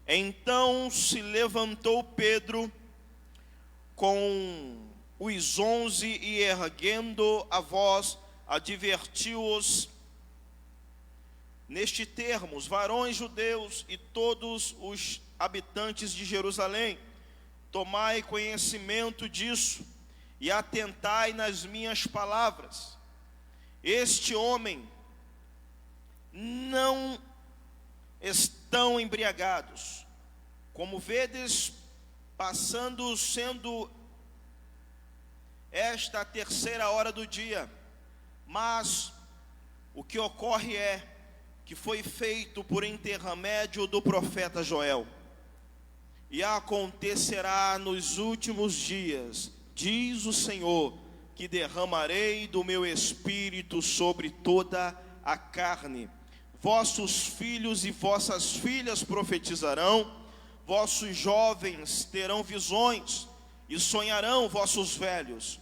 Então se levantou Pedro com os 11 e erguendo a voz, advertiu-os neste termos: varões judeus e todos os habitantes de Jerusalém, tomai conhecimento disso e atentai nas minhas palavras. Este homem não estão embriagados, como vedes, sendo esta a terceira hora do dia. Mas o que ocorre é que foi feito por intermédio do profeta Joel. E acontecerá nos últimos dias, diz o Senhor, que derramarei do meu espírito sobre toda a carne. Vossos filhos e vossas filhas profetizarão, vossos jovens terão visões, e sonharão vossos velhos.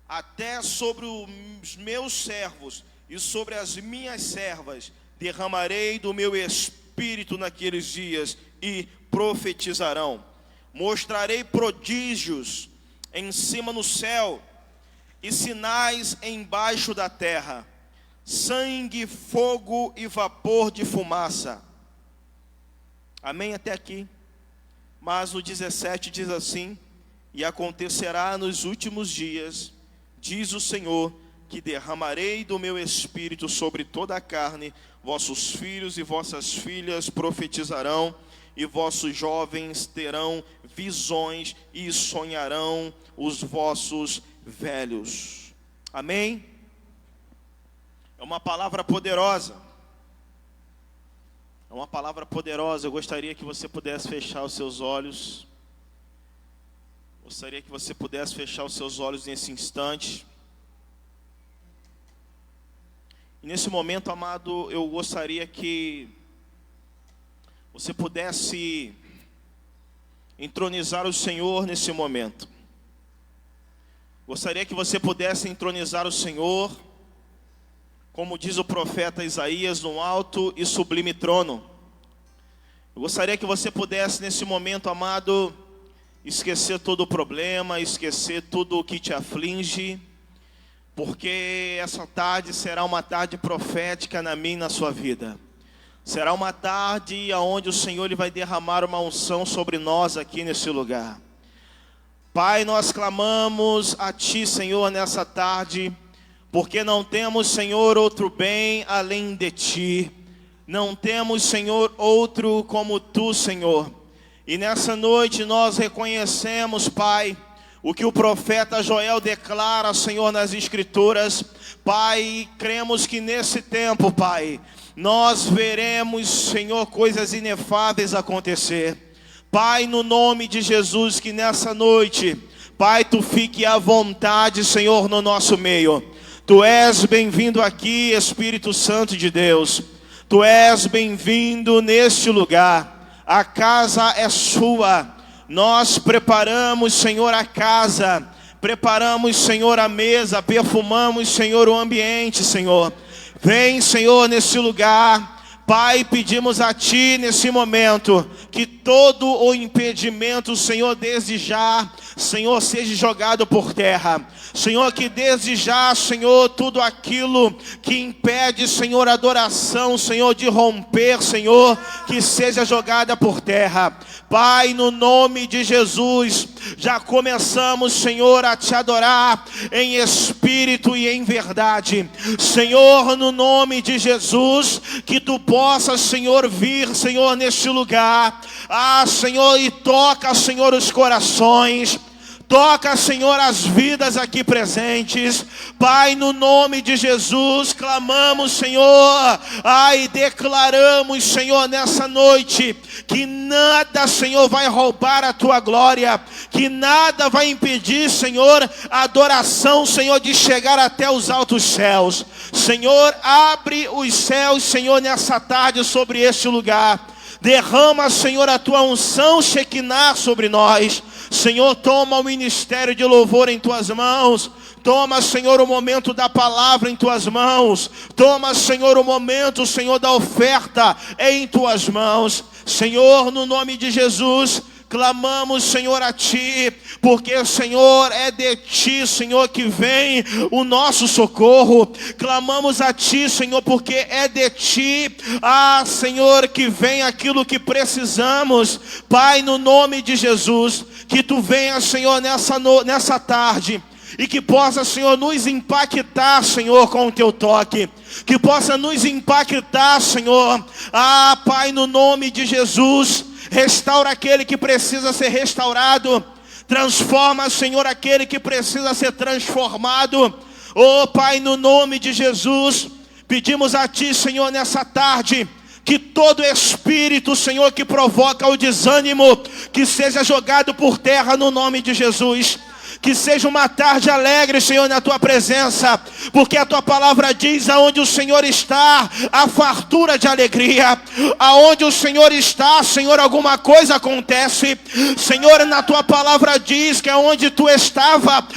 Até sobre os meus servos e sobre as minhas servas derramarei do meu espírito naqueles dias, e profetizarão. Mostrarei prodígios em cima no céu, e sinais embaixo da terra: sangue, fogo e vapor de fumaça. Amém até aqui? Mas o 17 diz assim: e acontecerá nos últimos dias, diz o Senhor, que derramarei do meu espírito sobre toda a carne. Vossos filhos e vossas filhas profetizarão, e vossos jovens terão visões, e sonharão os vossos velhos. Amém? É uma palavra poderosa. É uma palavra poderosa. Eu gostaria que você pudesse fechar os seus olhos. Gostaria que você pudesse fechar os seus olhos nesse instante. E nesse momento, amado, eu gostaria que você pudesse entronizar o Senhor nesse momento. Gostaria que você pudesse entronizar o Senhor, como diz o profeta Isaías, num alto e sublime trono. Eu gostaria que você pudesse nesse momento, amado, esquecer todo o problema, esquecer tudo o que te aflige, porque essa tarde será uma tarde profética na minha e na sua vida. Será uma tarde onde o Senhor vai derramar uma unção sobre nós aqui nesse lugar. Pai, nós clamamos a Ti, Senhor, nessa tarde, porque não temos, Senhor, outro bem além de Ti. Não temos, Senhor, outro como Tu, Senhor. E nessa noite nós reconhecemos, Pai, o que o profeta Joel declara, Senhor, nas Escrituras. Pai, cremos que nesse tempo, Pai, nós veremos, Senhor, coisas inefáveis acontecer. Pai, no nome de Jesus, que nessa noite, Pai, Tu fique à vontade, Senhor, no nosso meio. Tu és bem-vindo aqui, Espírito Santo de Deus. Tu és bem-vindo neste lugar. A casa é sua. Nós preparamos, Senhor, a casa. Preparamos, Senhor, a mesa. Perfumamos, Senhor, o ambiente, Senhor. Vem, Senhor, nesse lugar. Pai, pedimos a Ti nesse momento que todo o impedimento, Senhor, desde já, Senhor, seja jogado por terra. Senhor, que desde já, Senhor, tudo aquilo que impede, Senhor, a adoração, Senhor, de romper, Senhor, que seja jogada por terra. Pai, no nome de Jesus, já começamos, Senhor, a Te adorar em espírito e em verdade. Senhor, no nome de Jesus, que Tu possas, Senhor, vir, Senhor, neste lugar. Senhor, e toca, Senhor, os corações. Toca, Senhor, as vidas aqui presentes. Pai, no nome de Jesus, clamamos, Senhor, e declaramos, Senhor, nessa noite, que nada, Senhor, vai roubar a Tua glória, que nada vai impedir, Senhor, a adoração, Senhor, de chegar até os altos céus. Senhor, abre os céus, Senhor, nessa tarde sobre este lugar. Derrama, Senhor, a tua unção Shekinah sobre nós. Senhor, toma o ministério de louvor em tuas mãos. Toma, Senhor, o momento da palavra em tuas mãos. Toma, Senhor, o momento, Senhor, da oferta em tuas mãos. Senhor, no nome de Jesus, clamamos, Senhor, a Ti, porque, Senhor, é de Ti, Senhor, que vem o nosso socorro. Clamamos a Ti, Senhor, porque é de Ti, Senhor, que vem aquilo que precisamos. Pai, no nome de Jesus, que Tu venha, Senhor, nessa tarde, e que possa, Senhor, nos impactar, Senhor, com o Teu toque. Que possa nos impactar, Senhor. Pai, no nome de Jesus, restaura aquele que precisa ser restaurado. Transforma, Senhor, aquele que precisa ser transformado. Pai, no nome de Jesus, pedimos a Ti, Senhor, nessa tarde, que todo espírito, Senhor, que provoca o desânimo, que seja jogado por terra no nome de Jesus. Que seja uma tarde alegre, Senhor, na Tua presença, porque a Tua palavra diz: aonde o Senhor está, há fartura de alegria. Aonde o Senhor está, Senhor, alguma coisa acontece. Senhor, na Tua palavra diz que aonde Tu estava,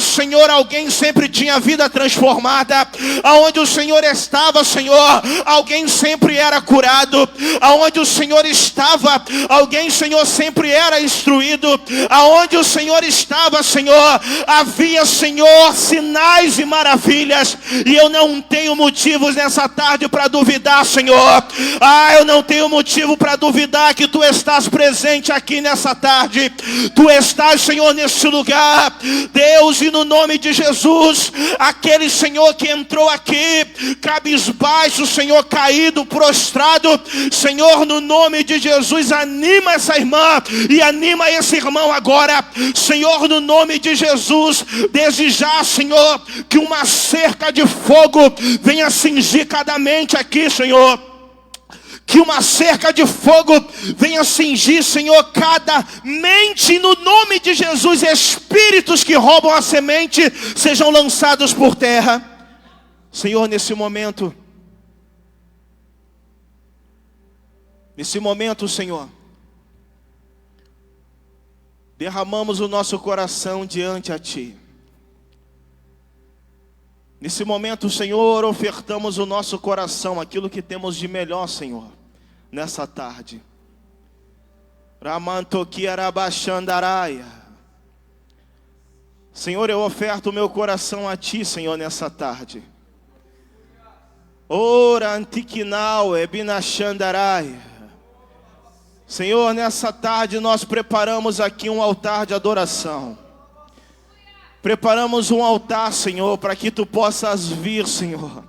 Senhor, alguém sempre tinha vida transformada. Aonde o Senhor estava, Senhor, alguém sempre era curado. Aonde o Senhor estava, alguém, Senhor, sempre era instruído. Aonde o Senhor estava, Senhor, havia, Senhor, sinais e maravilhas. E eu não tenho motivos nessa tarde para duvidar, Senhor. Eu não tenho motivo para duvidar que Tu estás presente aqui nessa tarde. Tu estás, Senhor, nesse lugar, Deus. E no nome de Jesus, aquele, Senhor, que entrou aqui cabisbaixo, Senhor, caído, prostrado, Senhor, no nome de Jesus, anima essa irmã e anima esse irmão agora, Senhor, no nome de Jesus. Desde já, Senhor, que uma cerca de fogo venha cingir cada mente aqui, Senhor. Que uma cerca de fogo venha cingir, Senhor, cada mente, no nome de Jesus. Espíritos que roubam a semente sejam lançados por terra. Senhor, nesse momento, Senhor, derramamos o nosso coração diante a Ti. Nesse momento, Senhor, ofertamos o nosso coração, aquilo que temos de melhor, Senhor, nessa tarde. Senhor, eu oferto o meu coração a Ti, Senhor, nessa tarde. Ora antiquinal ebinachandarai. Senhor, nessa tarde nós preparamos aqui um altar de adoração. Preparamos um altar, Senhor, para que Tu possas vir, Senhor.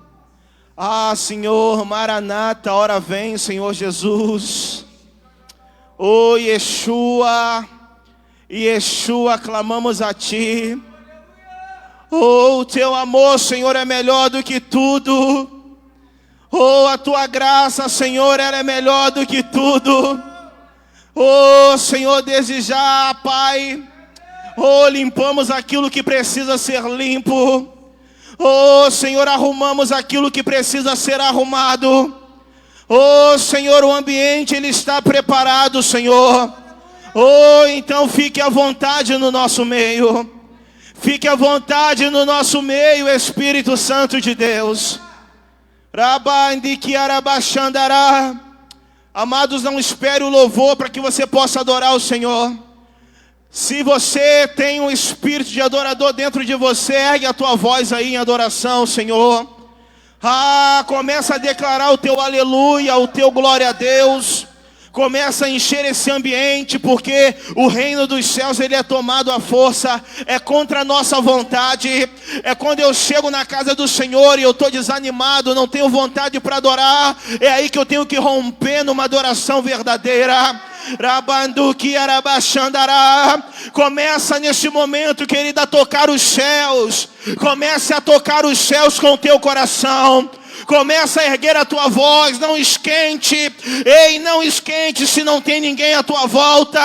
Senhor, Maranata, ora vem, Senhor Jesus. Yeshua, Yeshua, clamamos a Ti. O Teu amor, Senhor, é melhor do que tudo. A Tua graça, Senhor, ela é melhor do que tudo. Senhor, desde já, Pai, limpamos aquilo que precisa ser limpo. Senhor, arrumamos aquilo que precisa ser arrumado. Senhor, o ambiente ele está preparado, Senhor. Então fique à vontade no nosso meio. Fique à vontade no nosso meio, Espírito Santo de Deus. Rabandikiarabachandará. Amados, não espere o louvor para que você possa adorar o Senhor. Se você tem um espírito de adorador dentro de você, ergue a tua voz aí em adoração, Senhor. Começa a declarar o teu aleluia, o teu glória a Deus. Começa a encher esse ambiente, porque o reino dos céus ele é tomado à força, é contra a nossa vontade. É quando eu chego na casa do Senhor e eu estou desanimado, não tenho vontade para adorar, é aí que eu tenho que romper numa adoração verdadeira. Começa nesse momento, querido, a tocar os céus. Comece a tocar os céus com o teu coração. Começa a erguer a tua voz, não esquente. Ei, não esquente se não tem ninguém à tua volta.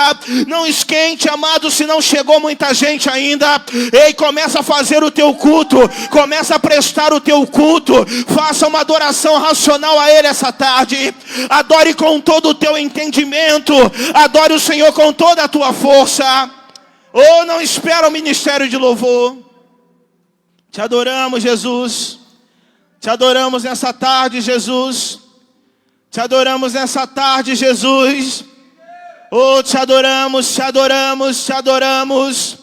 Não esquente, amado, se não chegou muita gente ainda. Ei, começa a fazer o teu culto. Começa a prestar o teu culto. Faça uma adoração racional a Ele essa tarde. Adore com todo o teu entendimento. Adore o Senhor com toda a tua força. Oh, não espera o ministério de louvor. Te adoramos, Jesus. Te adoramos nessa tarde, Jesus. Te adoramos nessa tarde, Jesus. Oh, te adoramos, te adoramos, te adoramos.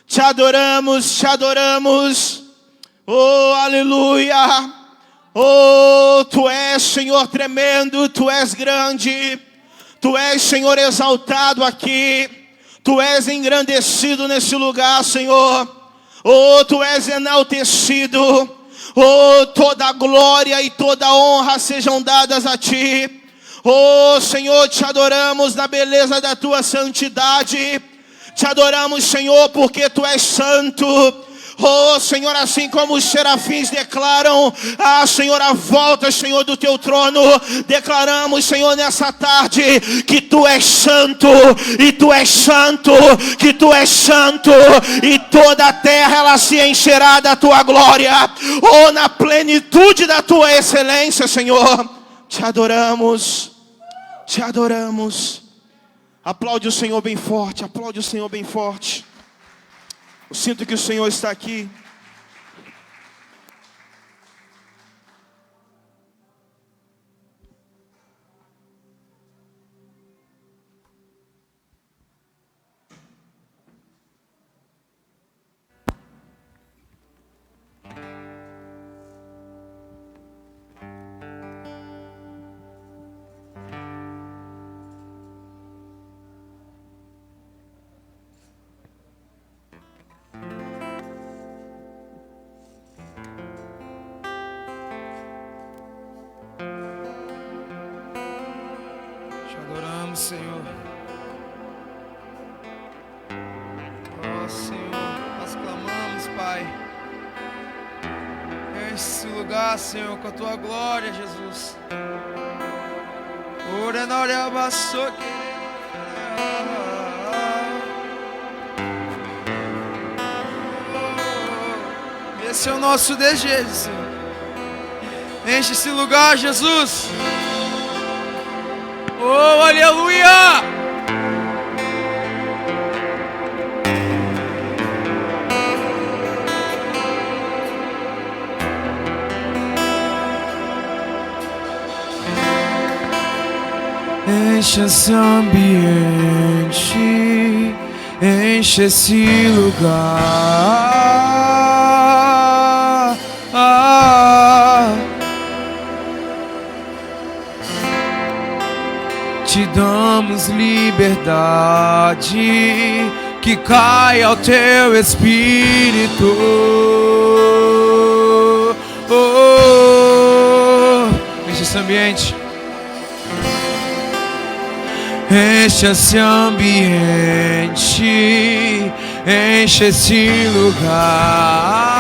Te adoramos, te adoramos. Oh, aleluia. Oh, Tu és, Senhor, tremendo. Tu és grande. Tu és, Senhor, exaltado aqui. Tu és engrandecido nesse lugar, Senhor. Oh, Tu és enaltecido. Oh, toda a glória e toda a honra sejam dadas a Ti. Oh, Senhor, Te adoramos na beleza da Tua santidade. Te adoramos, Senhor, porque Tu és santo. Oh, Senhor, assim como os serafins declaram, Senhor, a volta, Senhor, do Teu trono, declaramos, Senhor, nessa tarde, que Tu és santo, e Tu és santo, que Tu és santo, e toda a terra, ela se encherá da Tua glória, oh, na plenitude da Tua excelência, Senhor. Te adoramos, Te adoramos. Aplaude o Senhor bem forte, aplaude o Senhor bem forte. Eu sinto que o Senhor está aqui. Senhor, oh Senhor, nós clamamos, Pai, enche esse lugar, Senhor, com a Tua glória, Jesus. Esse é o nosso desejo, Senhor. Enche esse lugar, Jesus. Oh, aleluia! Enche esse ambiente, enche esse lugar. Te damos liberdade, que caia o Teu Espírito. Enche esse ambiente. Enche esse ambiente, enche esse lugar.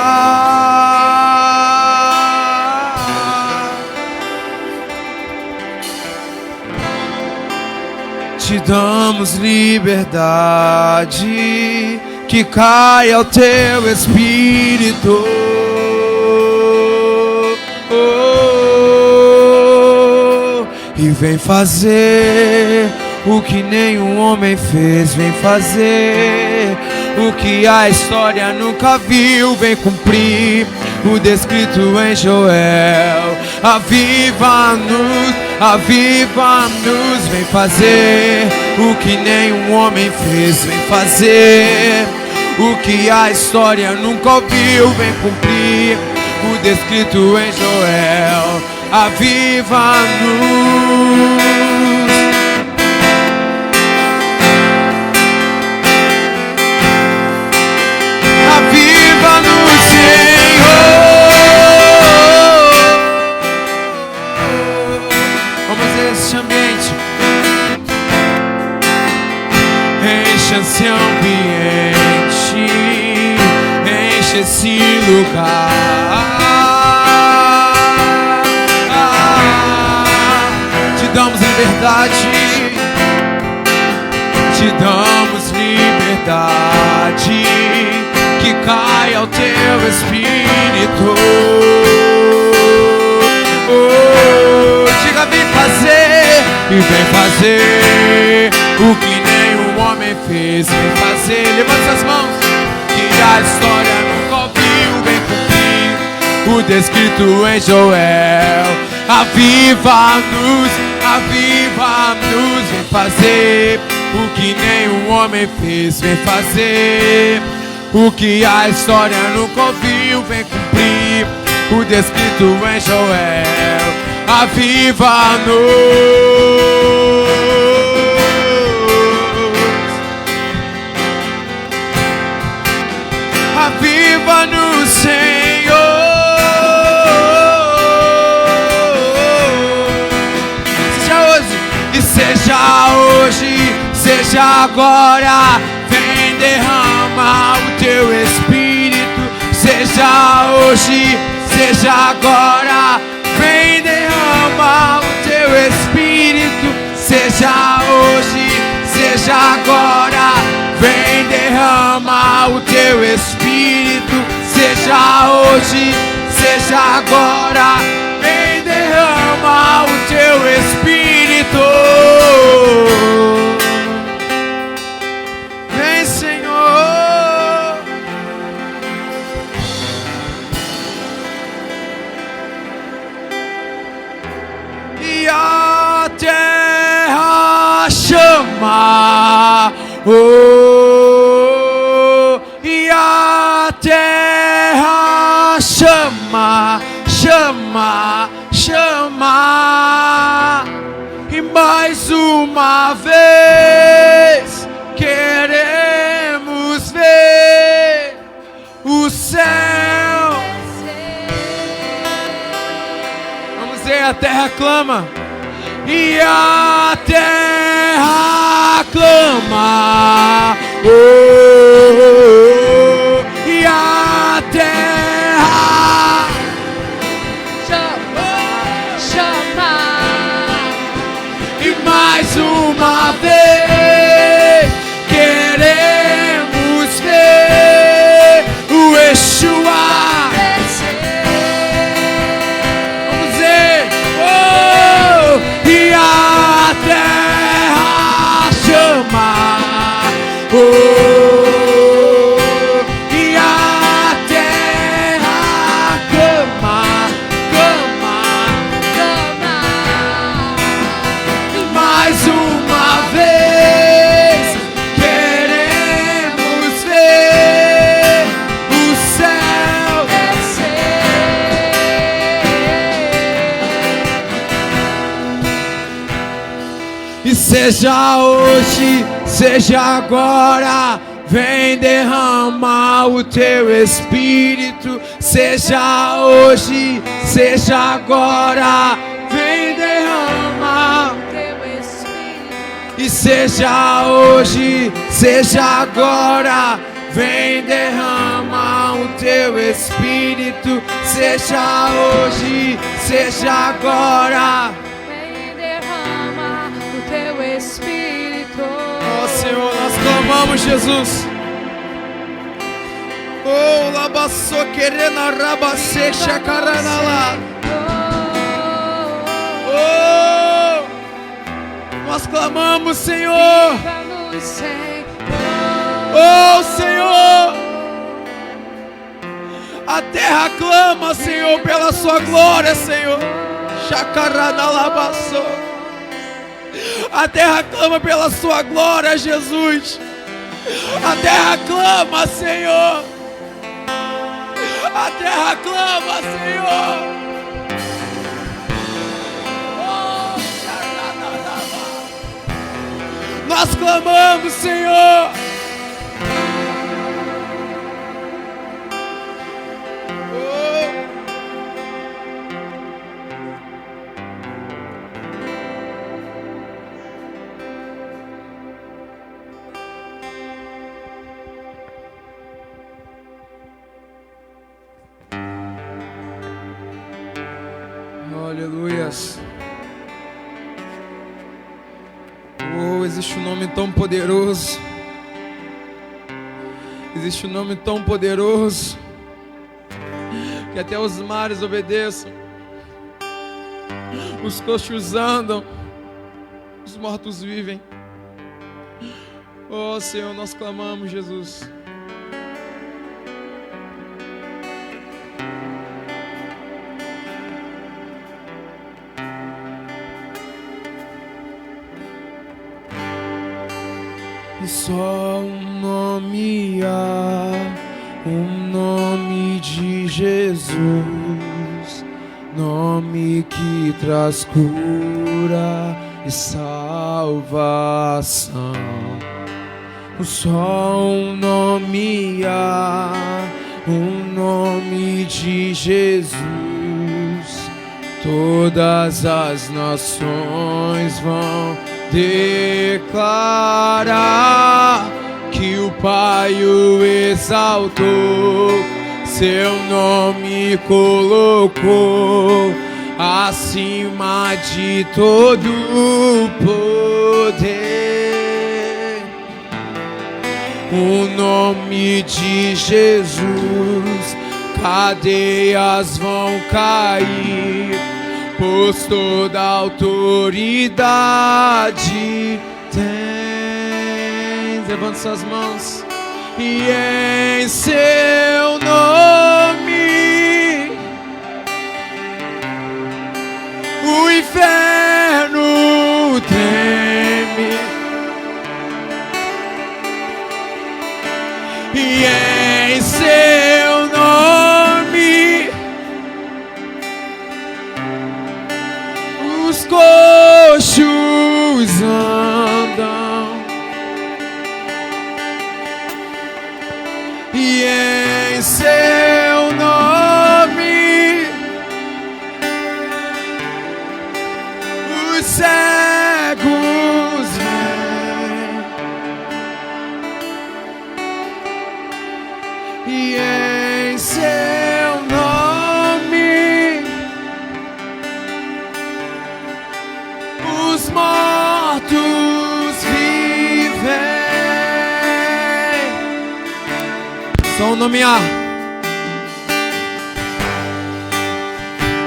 Te damos liberdade, que caia o Teu Espírito. E vem fazer o que nenhum homem fez, vem fazer o que a história nunca viu, vem cumprir o descrito em Joel. Aviva-nos, aviva-nos, vem fazer o que nenhum homem fez, vem fazer o que a história nunca ouviu, vem cumprir o descrito em Joel. Aviva-nos. Aviva-nos, Senhor. Vamos nesse ambiente. Enche esse ambiente, enche esse lugar. liberdade, te damos liberdade, que caia o teu Espírito. Diga, vem fazer, e vem fazer o que nenhum homem fez. Vem fazer, levanta as mãos, que a história nunca ouviu. Vem cumprir o descrito em Joel. Aviva-nos, aviva-nos. Vem fazer o que nenhum homem fez. Vem fazer o que a história nunca ouviu. Vem cumprir o descrito em Joel. Aviva-nos. Aviva-nos, Senhor. Seja hoje, e seja hoje, seja agora. Vem derramar o teu Espírito. Seja hoje, seja agora. Vem derramar o teu Espírito. Seja hoje, seja agora. Vem derramar o teu Espírito. Seja hoje, seja agora. Vem derramar o teu Espírito. Vem, Senhor. E a terra chama, e a terra chama, chama, chama. E mais uma vez queremos ver o céu. Vamos ver, a terra clama. E a terra clama, e a terra chama, chama. E mais uma vez queremos ver o Yeshua. Vamos ver, e a terra chama, e a terra clama, clama, Chama. e mais uma vez queremos ver o céu descer. E seja hoje, seja agora, vem derramar o teu Espírito. Seja hoje, seja agora, vem derramar. Teu Espírito. E seja hoje, seja agora, vem derramar o teu Espírito. Seja hoje, seja agora. Vem derrama o teu Espírito. Ó Senhor, nós clamamos, Jesus. Oh, labaçô querendo rabacê, chacaranalá. Oh, nós clamamos, Senhor. Viva-nos, Senhor. Oh, Senhor. A terra clama, Senhor, pela sua glória, Senhor. Chacaranalabaçô. A terra clama pela sua glória, Jesus. A terra clama, Senhor. A terra clama, Senhor. Oh, charanalaba. Nós clamamos, Senhor. Aleluias. Oh, existe um nome tão poderoso. Existe um nome tão poderoso que até os mares obedeçam, os coxos andam, os mortos vivem. Oh Senhor, nós clamamos, Jesus. E só um nome há, um nome de Jesus, nome que traz cura e salvação. Só um nome há, um nome de Jesus, todas as nações vão declarar que o Pai o exaltou, seu nome colocou acima de todo o poder. O nome de Jesus, cadeias vão cair, pois toda autoridade tem. Levante suas mãos. E em seu nome o inferno treme. E em seu nome os coxos andam. E em seu nome os cegos vêm. E em seu nome os mortos vivem. Só um nome há,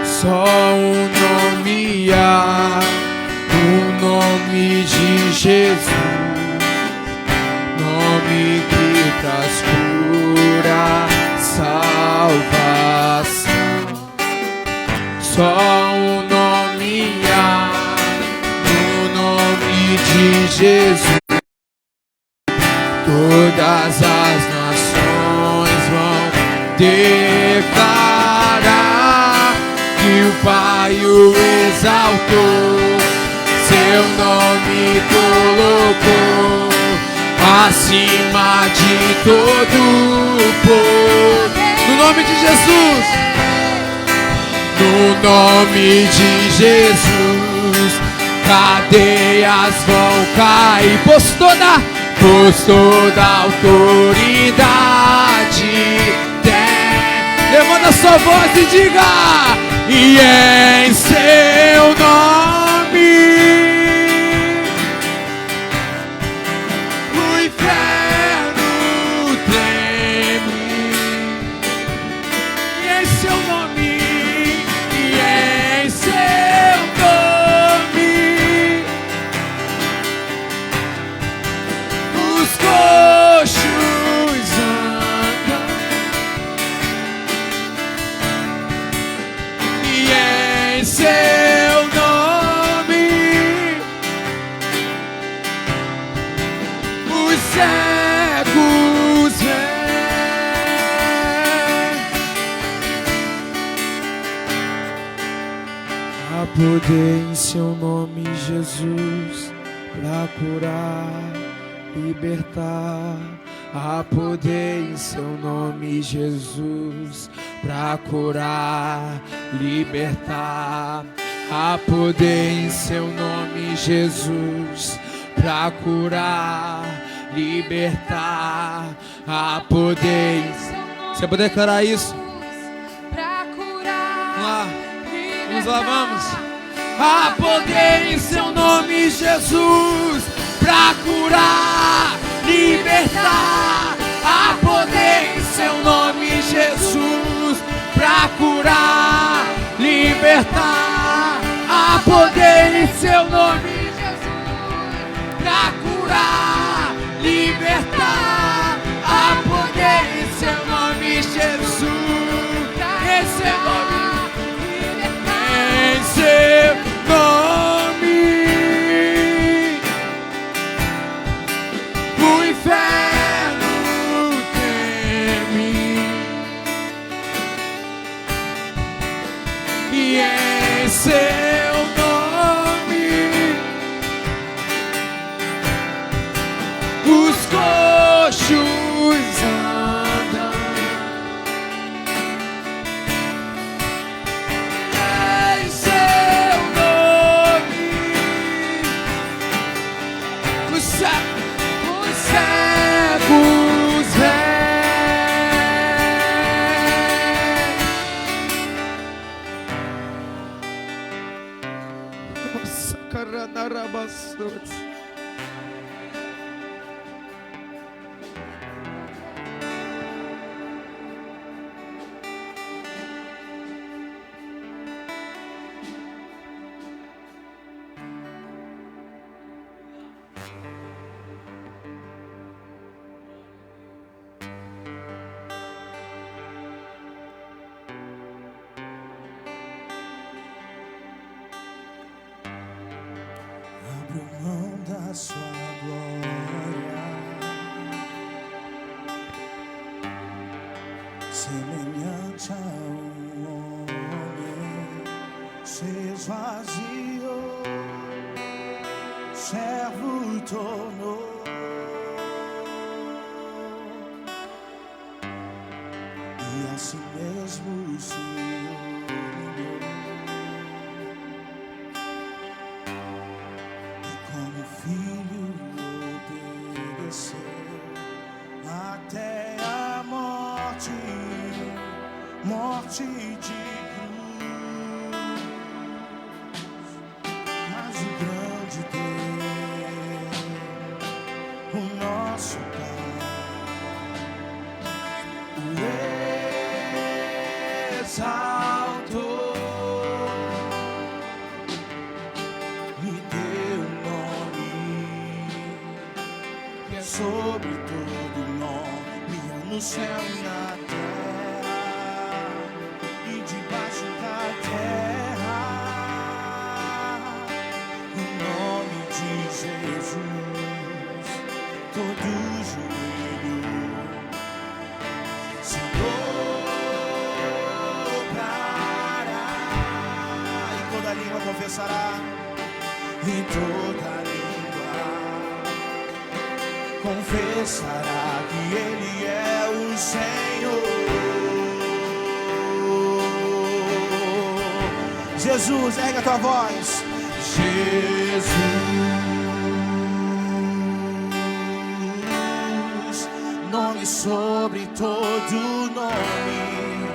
só um nome há, o nome de Jesus, nome que traz cura, salvação. Só um nome há, o nome de Jesus, todas as nações vão declarar que o Pai o exaltou, seu nome colocou acima de todo o poder. No nome de Jesus, no nome de Jesus, cadeias vão cair, pois toda autoridade tem. Levanta sua voz e diga: e em seu nome o inferno treme. E em seu nome, e em seu nome os coxos andam. E em seu nome os cegos vêm. Há poder em seu nome, Jesus, pra curar, libertar. Há poder em seu nome, Jesus, pra curar, libertar. Há poder em seu nome, Jesus, pra curar, libertar. Há poder em seu nome. Você pode declarar isso? Pra curar, Vamos lá, vamos lá, libertar. vamos. Há poder em seu nome, Jesus, pra Jesus, pra curar, libertar. Há poder em seu nome, Jesus, pra curar, libertar. Há poder em seu nome, Jesus, em seu nome, em seu nome. O inferno teme, e em seu nome os coxos andam. Em seu nome os cegos vêm. Nossa, caranarabaçotes. Abro mão da sua glória, semelhante a homem, se esvaziou, servo tornou, e a si mesmo se humilhou. Como filho obedeceu até a morte, morte de cruz. Mas o grande Deus, o nosso Pai, o exaltou. Sobre todo nome, no céu e na terra, e debaixo da terra, o nome de Jesus, todo joelho se dobrará, e toda língua confessará, e toda língua confessará que Ele é o Senhor. Jesus, erga a tua voz. Jesus, nome sobre todo nome,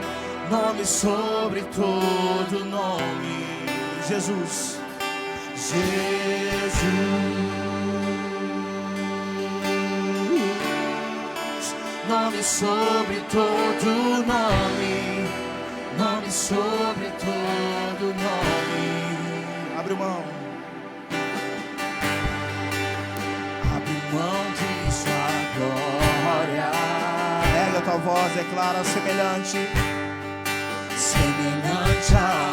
nome sobre todo nome. Jesus, Jesus. Nome sobre todo nome, nome sobre todo nome. Abre mão, abre mão de sua glória. Erga a tua voz, declara semelhante, semelhante a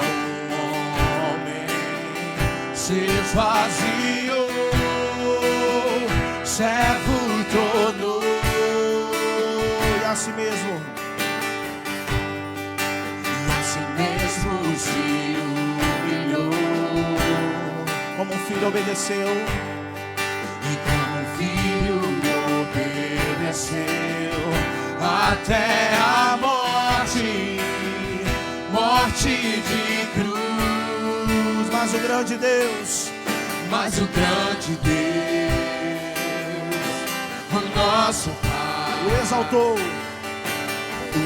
homem, se esvaziou, servo tornou. A si mesmo, e a si mesmo se humilhou, como um filho obedeceu, e como um filho obedeceu até a morte, morte de cruz. Mas o grande Deus, mas o grande Deus, o nosso Pai, o exaltou. O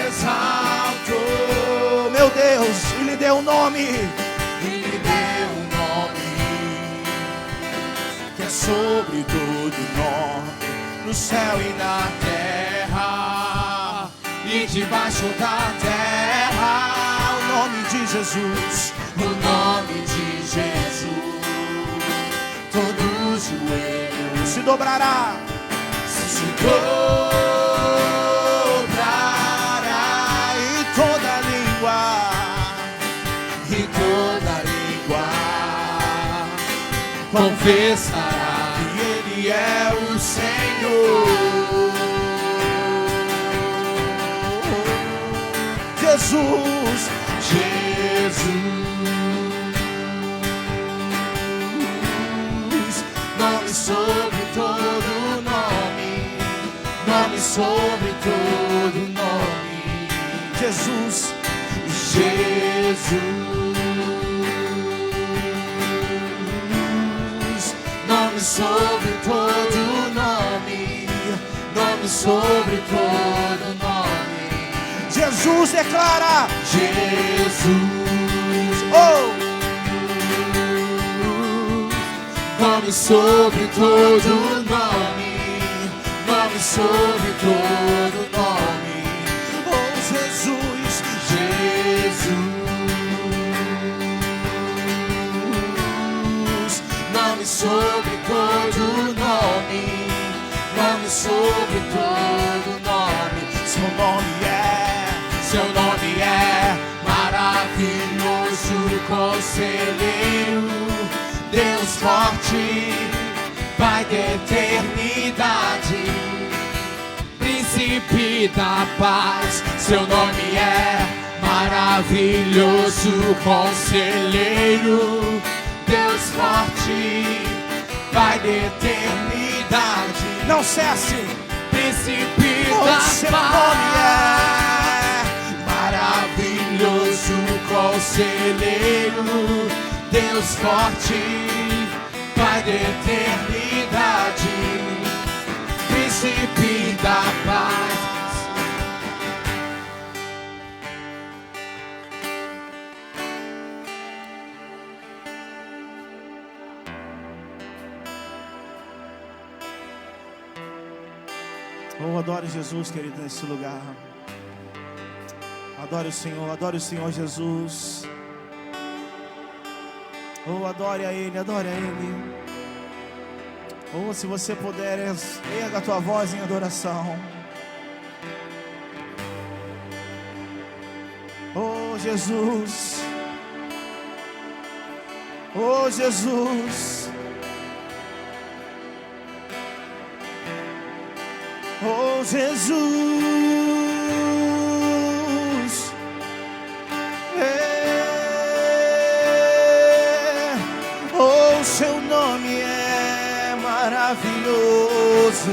exaltou, meu Deus, e lhe deu um nome, que é sobre todo nome, no céu e na terra. e debaixo da terra. O nome de Jesus, o nome de Jesus, todo joelho se dobrará. se dobrará E toda língua confessará que Ele é o Senhor. Jesus, nome sobre todo nome, nome sobre todo nome, Jesus, nome sobre todo nome, nome sobre todo nome, Jesus declara. Oh! Nome sobre todo nome, nome sobre todo nome, Oh Jesus, nome sobre todo nome, nome sobre todo nome. Seu nome é maravilhoso, conselheiro, Deus forte, Pai da eternidade, príncipe da paz. Seu nome é maravilhoso, conselheiro, Deus forte, Pai da eternidade. não cesse. Príncipe Seu da nome paz, maravilhoso, conselheiro, Deus forte, Pai da eternidade, príncipe da paz. Oh, adore Jesus, querido, nesse lugar. Adore o Senhor Jesus. Oh, adore a Ele, adore a Ele. Oh, se você puder, erga a tua voz em adoração. Oh, Jesus. Oh, Jesus. Oh, Jesus. Oh, seu nome é maravilhoso.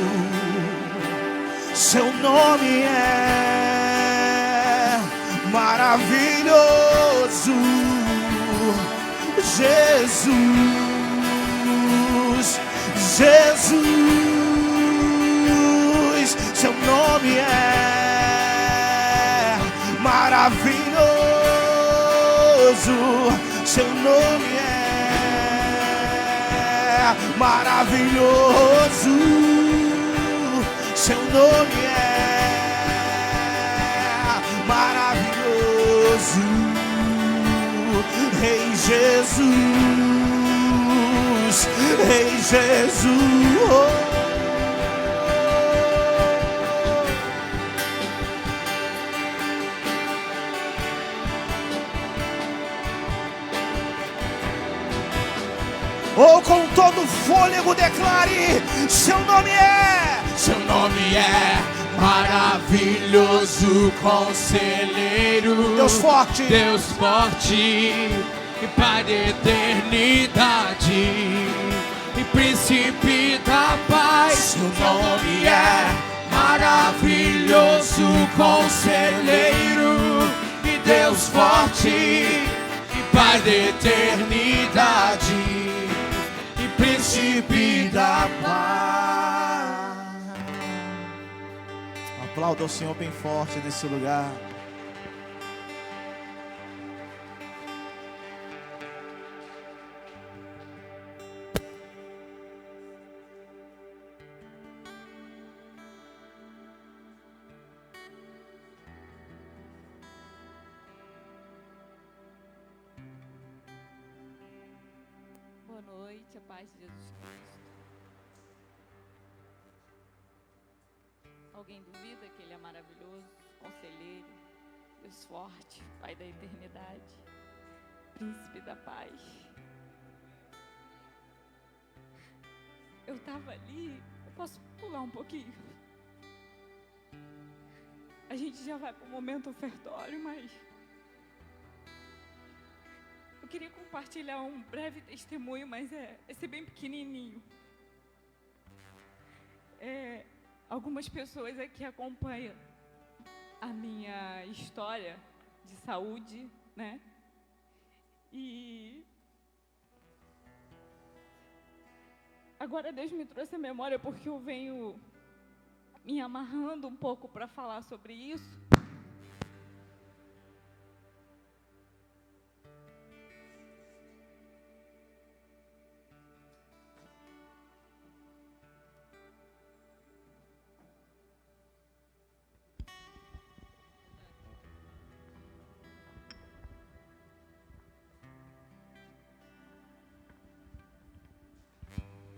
Seu nome é maravilhoso. Jesus. Jesus. Seu nome é maravilhoso. Seu nome é maravilhoso. Seu nome é maravilhoso. Rei Jesus. Rei Jesus. Ou com todo fôlego declare: seu nome é maravilhoso, conselheiro, Deus forte, e Pai da eternidade, e príncipe da paz. Seu nome é maravilhoso, conselheiro, e Deus forte, e Pai da eternidade, príncipe da paz. Aplauda o Senhor bem forte nesse lugar. Boa noite, a paz de Jesus Cristo. Alguém duvida que Ele é maravilhoso, conselheiro, Deus forte, Pai da eternidade, Príncipe da paz? Eu estava ali, eu posso pular um pouquinho? A gente já vai para o momento ofertório, mas eu queria compartilhar um breve testemunho, mas é ser bem pequenininho. Algumas pessoas aqui acompanham a minha história de saúde, né? E agora Deus me trouxe a memória porque eu venho me amarrando um pouco para falar sobre isso.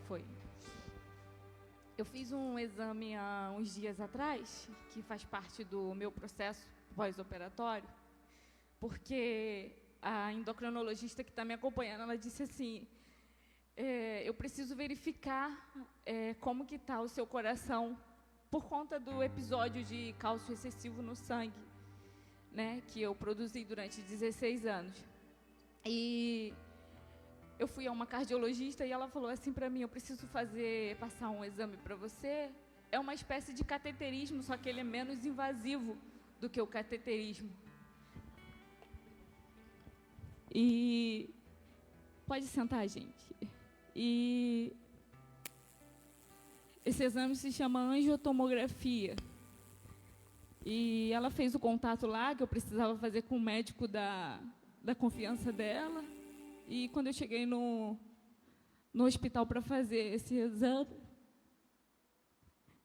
Foi. Eu fiz um exame há uns dias atrás, que faz parte do meu processo pós-operatório, porque a endocrinologista que está me acompanhando, ela disse assim, eu preciso verificar como que está o seu coração, por conta do episódio de cálcio excessivo no sangue, né, que eu produzi durante 16 anos. E eu fui a uma cardiologista e ela falou assim para mim, eu preciso passar um exame para você. É uma espécie de cateterismo, só que ele é menos invasivo do que o cateterismo. E pode sentar, gente. E esse exame se chama angiotomografia. E ela fez o contato lá, que eu precisava fazer com o médico da confiança dela. E quando eu cheguei no hospital para fazer esse exame,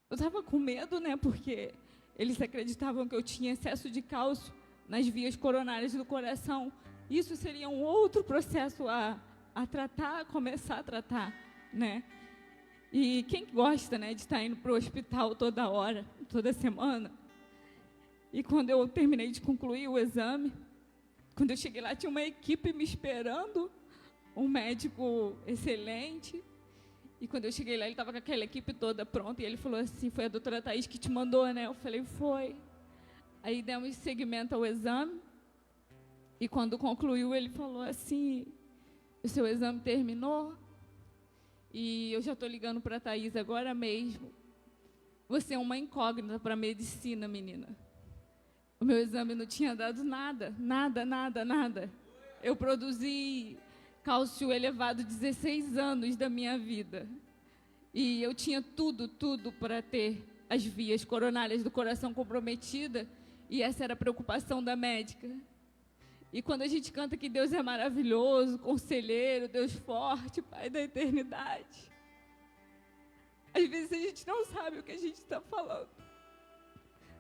eu estava com medo, né? Porque eles acreditavam que eu tinha excesso de cálcio nas vias coronárias do coração. Isso seria um outro processo a tratar, a começar a tratar, né? E quem gosta, né, de estar indo para o hospital toda hora, toda semana? E quando eu terminei de concluir o exame, quando eu cheguei lá, tinha uma equipe me esperando, um médico excelente. E quando eu cheguei lá, ele estava com aquela equipe toda pronta. E ele falou assim, foi a doutora Thaís que te mandou, né? Eu falei, foi. Aí demos seguimento ao exame. E quando concluiu, ele falou assim, o seu exame terminou. E eu já estou ligando para a Thaís agora mesmo. Você é uma incógnita para a medicina, menina. O meu exame não tinha dado nada, nada. Eu produzi cálcio elevado 16 anos da minha vida. E eu tinha tudo para ter as vias coronárias do coração comprometidas. E essa era a preocupação da médica. E quando a gente canta que Deus é maravilhoso, conselheiro, Deus forte, Pai da eternidade, às vezes a gente não sabe o que a gente está falando.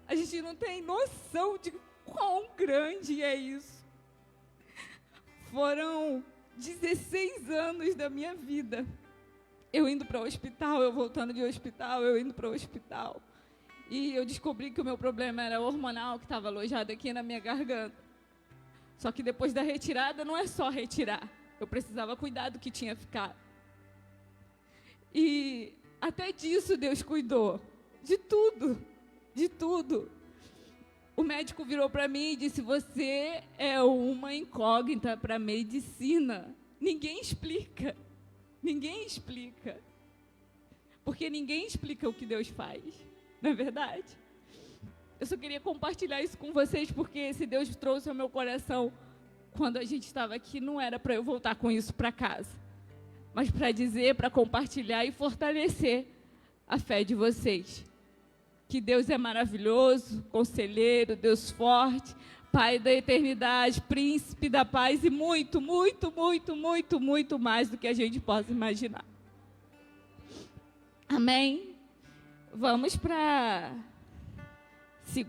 A gente não tem noção de quão grande é isso. Foram 16 anos da minha vida. Eu indo para o hospital, eu voltando de hospital, eu indo para o hospital. E eu descobri que o meu problema era hormonal, que estava alojado aqui na minha garganta. Só que depois da retirada, não é só retirar. Eu precisava cuidar do que tinha ficado. E até disso Deus cuidou. De tudo. O médico virou para mim e disse, você é uma incógnita para a medicina. Ninguém explica. Porque ninguém explica o que Deus faz. Não é verdade? Eu só queria compartilhar isso com vocês, porque esse Deus trouxe ao meu coração, quando a gente estava aqui, não era para eu voltar com isso para casa, mas para dizer, para compartilhar e fortalecer a fé de vocês. Que Deus é maravilhoso, conselheiro, Deus forte, Pai da eternidade, Príncipe da paz e muito mais do que a gente possa imaginar. Amém? Vamos para 2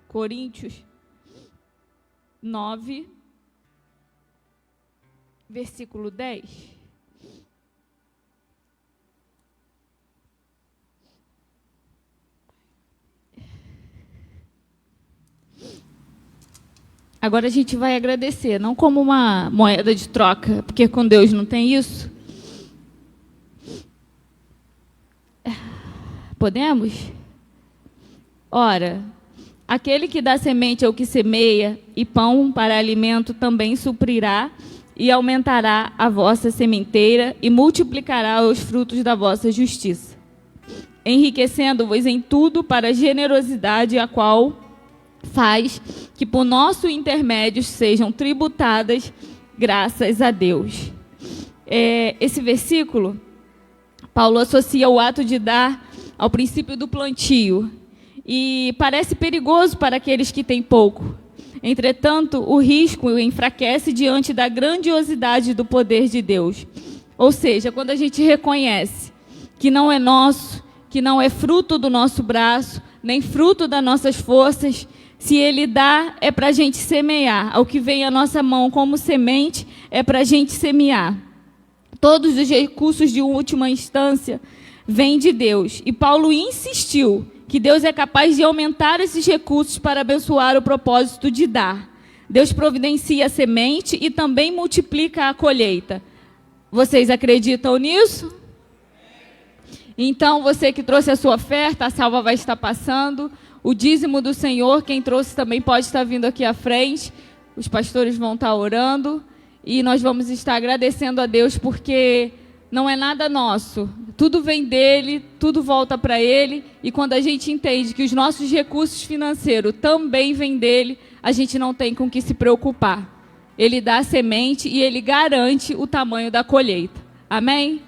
Coríntios 9, versículo 10. Agora a gente vai agradecer, não como uma moeda de troca, porque com Deus não tem isso. Podemos? Ora, aquele que dá semente ao que semeia e pão para alimento também suprirá e aumentará a vossa sementeira e multiplicará os frutos da vossa justiça, enriquecendo-vos em tudo para a generosidade, a qual faz que por nosso intermédio sejam tributadas graças a Deus. Esse versículo, Paulo associa o ato de dar ao princípio do plantio, e parece perigoso para aqueles que têm pouco. Entretanto, o risco enfraquece diante da grandiosidade do poder de Deus. Ou seja, quando a gente reconhece que não é nosso, que não é fruto do nosso braço, nem fruto das nossas forças, se Ele dá, é para a gente semear. Ao que vem à nossa mão como semente, é para a gente semear. Todos os recursos de última instância vêm de Deus. E Paulo insistiu que Deus é capaz de aumentar esses recursos para abençoar o propósito de dar. Deus providencia a semente e também multiplica a colheita. Vocês acreditam nisso? Então, você que trouxe a sua oferta, a salva vai estar passando. O dízimo do Senhor, quem trouxe também pode estar vindo aqui à frente. Os pastores vão estar orando. E nós vamos estar agradecendo a Deus, porque não é nada nosso. Tudo vem dEle, tudo volta para Ele. E quando a gente entende que os nossos recursos financeiros também vêm dEle, a gente não tem com o que se preocupar. Ele dá a semente e Ele garante o tamanho da colheita. Amém?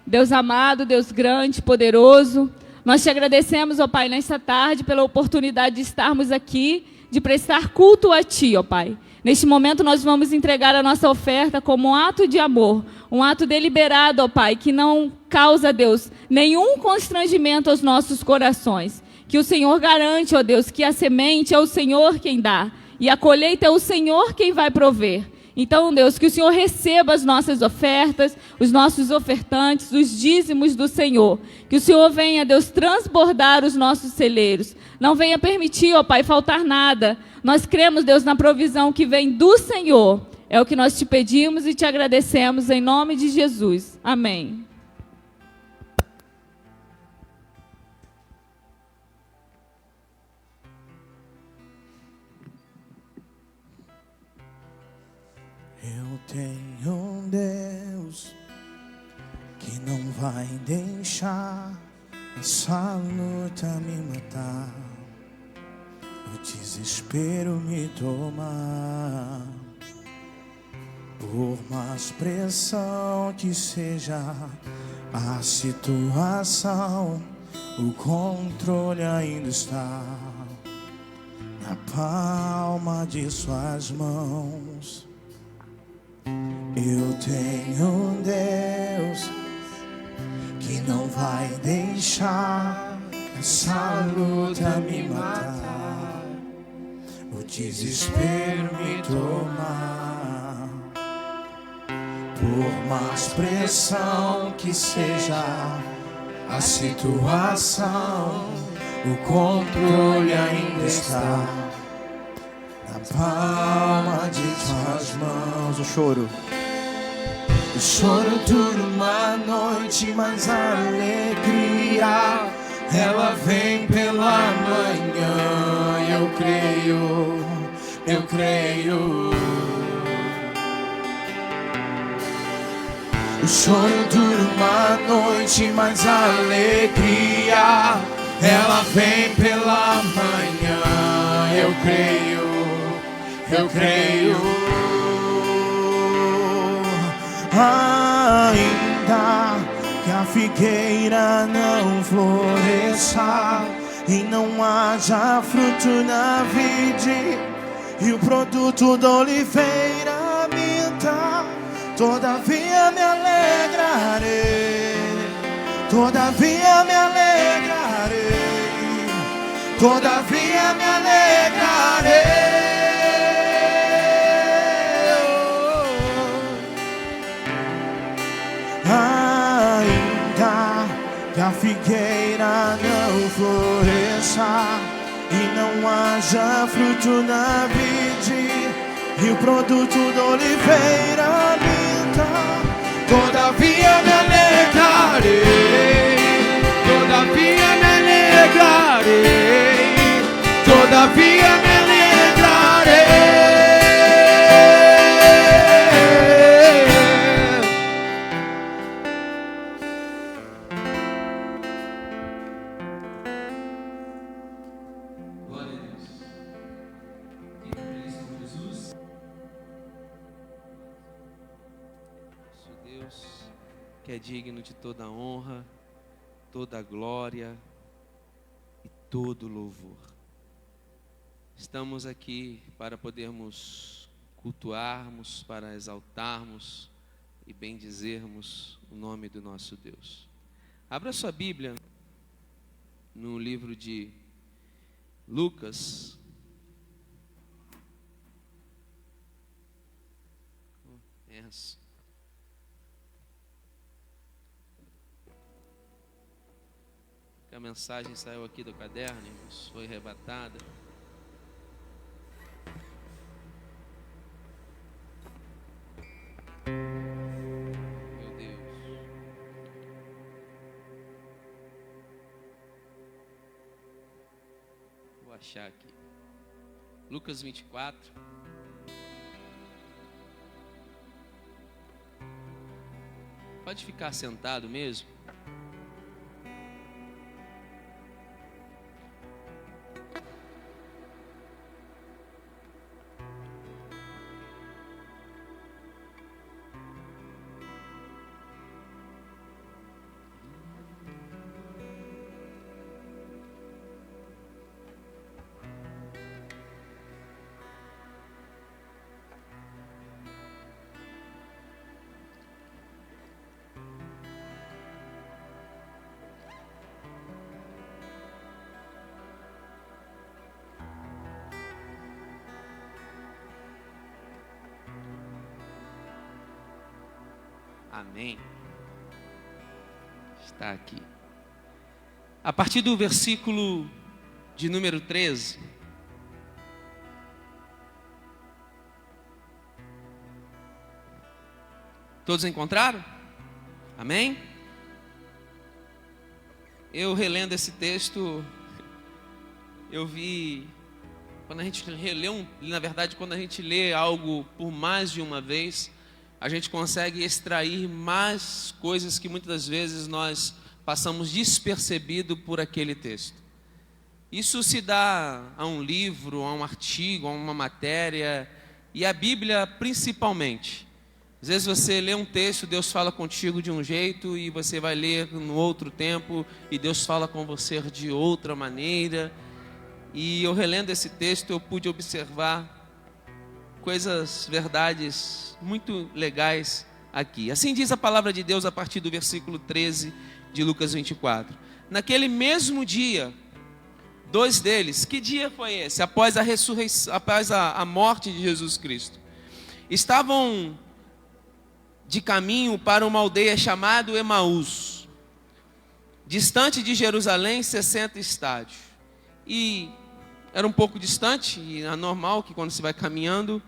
Deus amado, Deus grande, poderoso, nós te agradecemos, ó Pai, nesta tarde, pela oportunidade de estarmos aqui, de prestar culto a Ti, ó Pai. Neste momento nós vamos entregar a nossa oferta como um ato de amor, um ato deliberado, ó Pai, que não causa, Deus, nenhum constrangimento aos nossos corações. Que o Senhor garante, ó Deus, que a semente é o Senhor quem dá e a colheita é o Senhor quem vai prover. Então, Deus, que o Senhor receba as nossas ofertas, os nossos ofertantes, os dízimos do Senhor. Que o Senhor venha, Deus, transbordar os nossos celeiros. Não venha permitir, ó Pai, faltar nada. Nós cremos, Deus, na provisão que vem do Senhor. É o que nós te pedimos e te agradecemos em nome de Jesus. Amém. Eu tenho um Deus que não vai deixar essa luta me matar, o desespero me tomar. Por mais pressão que seja a situação, o controle ainda está na palma de suas mãos. Eu tenho um Deus que não vai deixar essa luta me matar, o desespero me tomar. Por mais pressão que seja a situação, o controle ainda está na palma de tuas mãos. O choro dura uma noite, mas a alegria ela vem pela manhã. Eu creio. O choro dura uma noite, mas a alegria ela vem pela manhã. Eu creio. Ainda que a figueira não floresça e não haja fruto na vide, e o produto da oliveira minta, todavia me alegrarei, todavia me alegrarei, todavia me alegrarei. Ainda que a figueira não floresça e não haja fruto na vide, e o produto da oliveira minta. Todavia me alegrarei, todavia me alegrarei, todavia me alegrarei. Que é digno de toda honra, toda glória e todo louvor. Estamos aqui para podermos cultuarmos, para exaltarmos e bendizermos o nome do nosso Deus. Abra sua Bíblia no livro de Lucas. A mensagem saiu aqui do caderno, irmãos, foi arrebatada. Meu Deus. Vou achar aqui. Lucas 24. Pode ficar sentado mesmo? Amém. Está aqui. A partir do versículo de número 13. Todos encontraram? Amém? Eu relendo esse texto, eu vi, quando a gente relê, na verdade, quando a gente lê algo por mais de uma vez, a gente consegue extrair mais coisas que muitas das vezes nós passamos despercebido por aquele texto. Isso se dá a um livro, a um artigo, a uma matéria, e a Bíblia principalmente. Às vezes você lê um texto, Deus fala contigo de um jeito, e você vai ler no outro tempo, e Deus fala com você de outra maneira. E eu relendo esse texto, eu pude observar coisas, verdades muito legais aqui. Assim diz a palavra de Deus a partir do versículo 13 de Lucas 24. Naquele mesmo dia, dois deles, que dia foi esse? Após a ressurreição, após a morte de Jesus Cristo, estavam de caminho para uma aldeia chamada Emaús, distante de Jerusalém 60 estádios. E era um pouco distante, e é normal que quando se vai caminhando,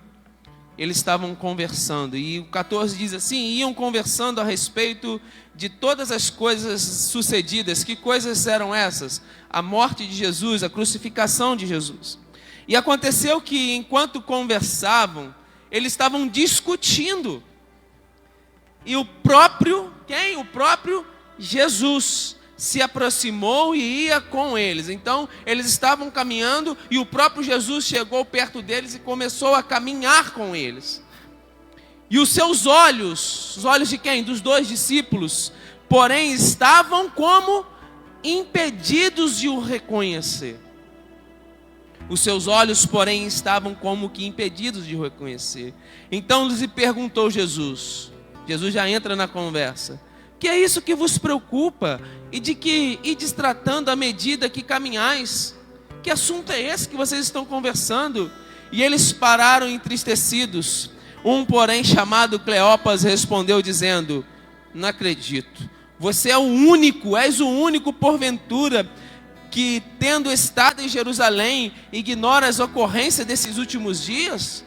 eles estavam conversando. E o 14 diz assim: iam conversando a respeito de todas as coisas sucedidas. Que coisas eram essas? A morte de Jesus, a crucificação de Jesus. E aconteceu que enquanto conversavam, eles estavam discutindo. E o próprio Jesus se aproximou e ia com eles. Então, eles estavam caminhando e o próprio Jesus chegou perto deles e começou a caminhar com eles. E os seus olhos, os olhos de quem? Dos dois discípulos, porém estavam como impedidos de o reconhecer. Os seus olhos, porém, estavam como que impedidos de o reconhecer. Então lhes perguntou Jesus já entra na conversa: que é isso que vos preocupa? E de que ides tratando à medida que caminhais? Que assunto é esse que vocês estão conversando? E eles pararam entristecidos. Um, porém, chamado Cleopas, respondeu dizendo: não acredito. Você é o único, és o único porventura que, tendo estado em Jerusalém, ignora as ocorrências desses últimos dias?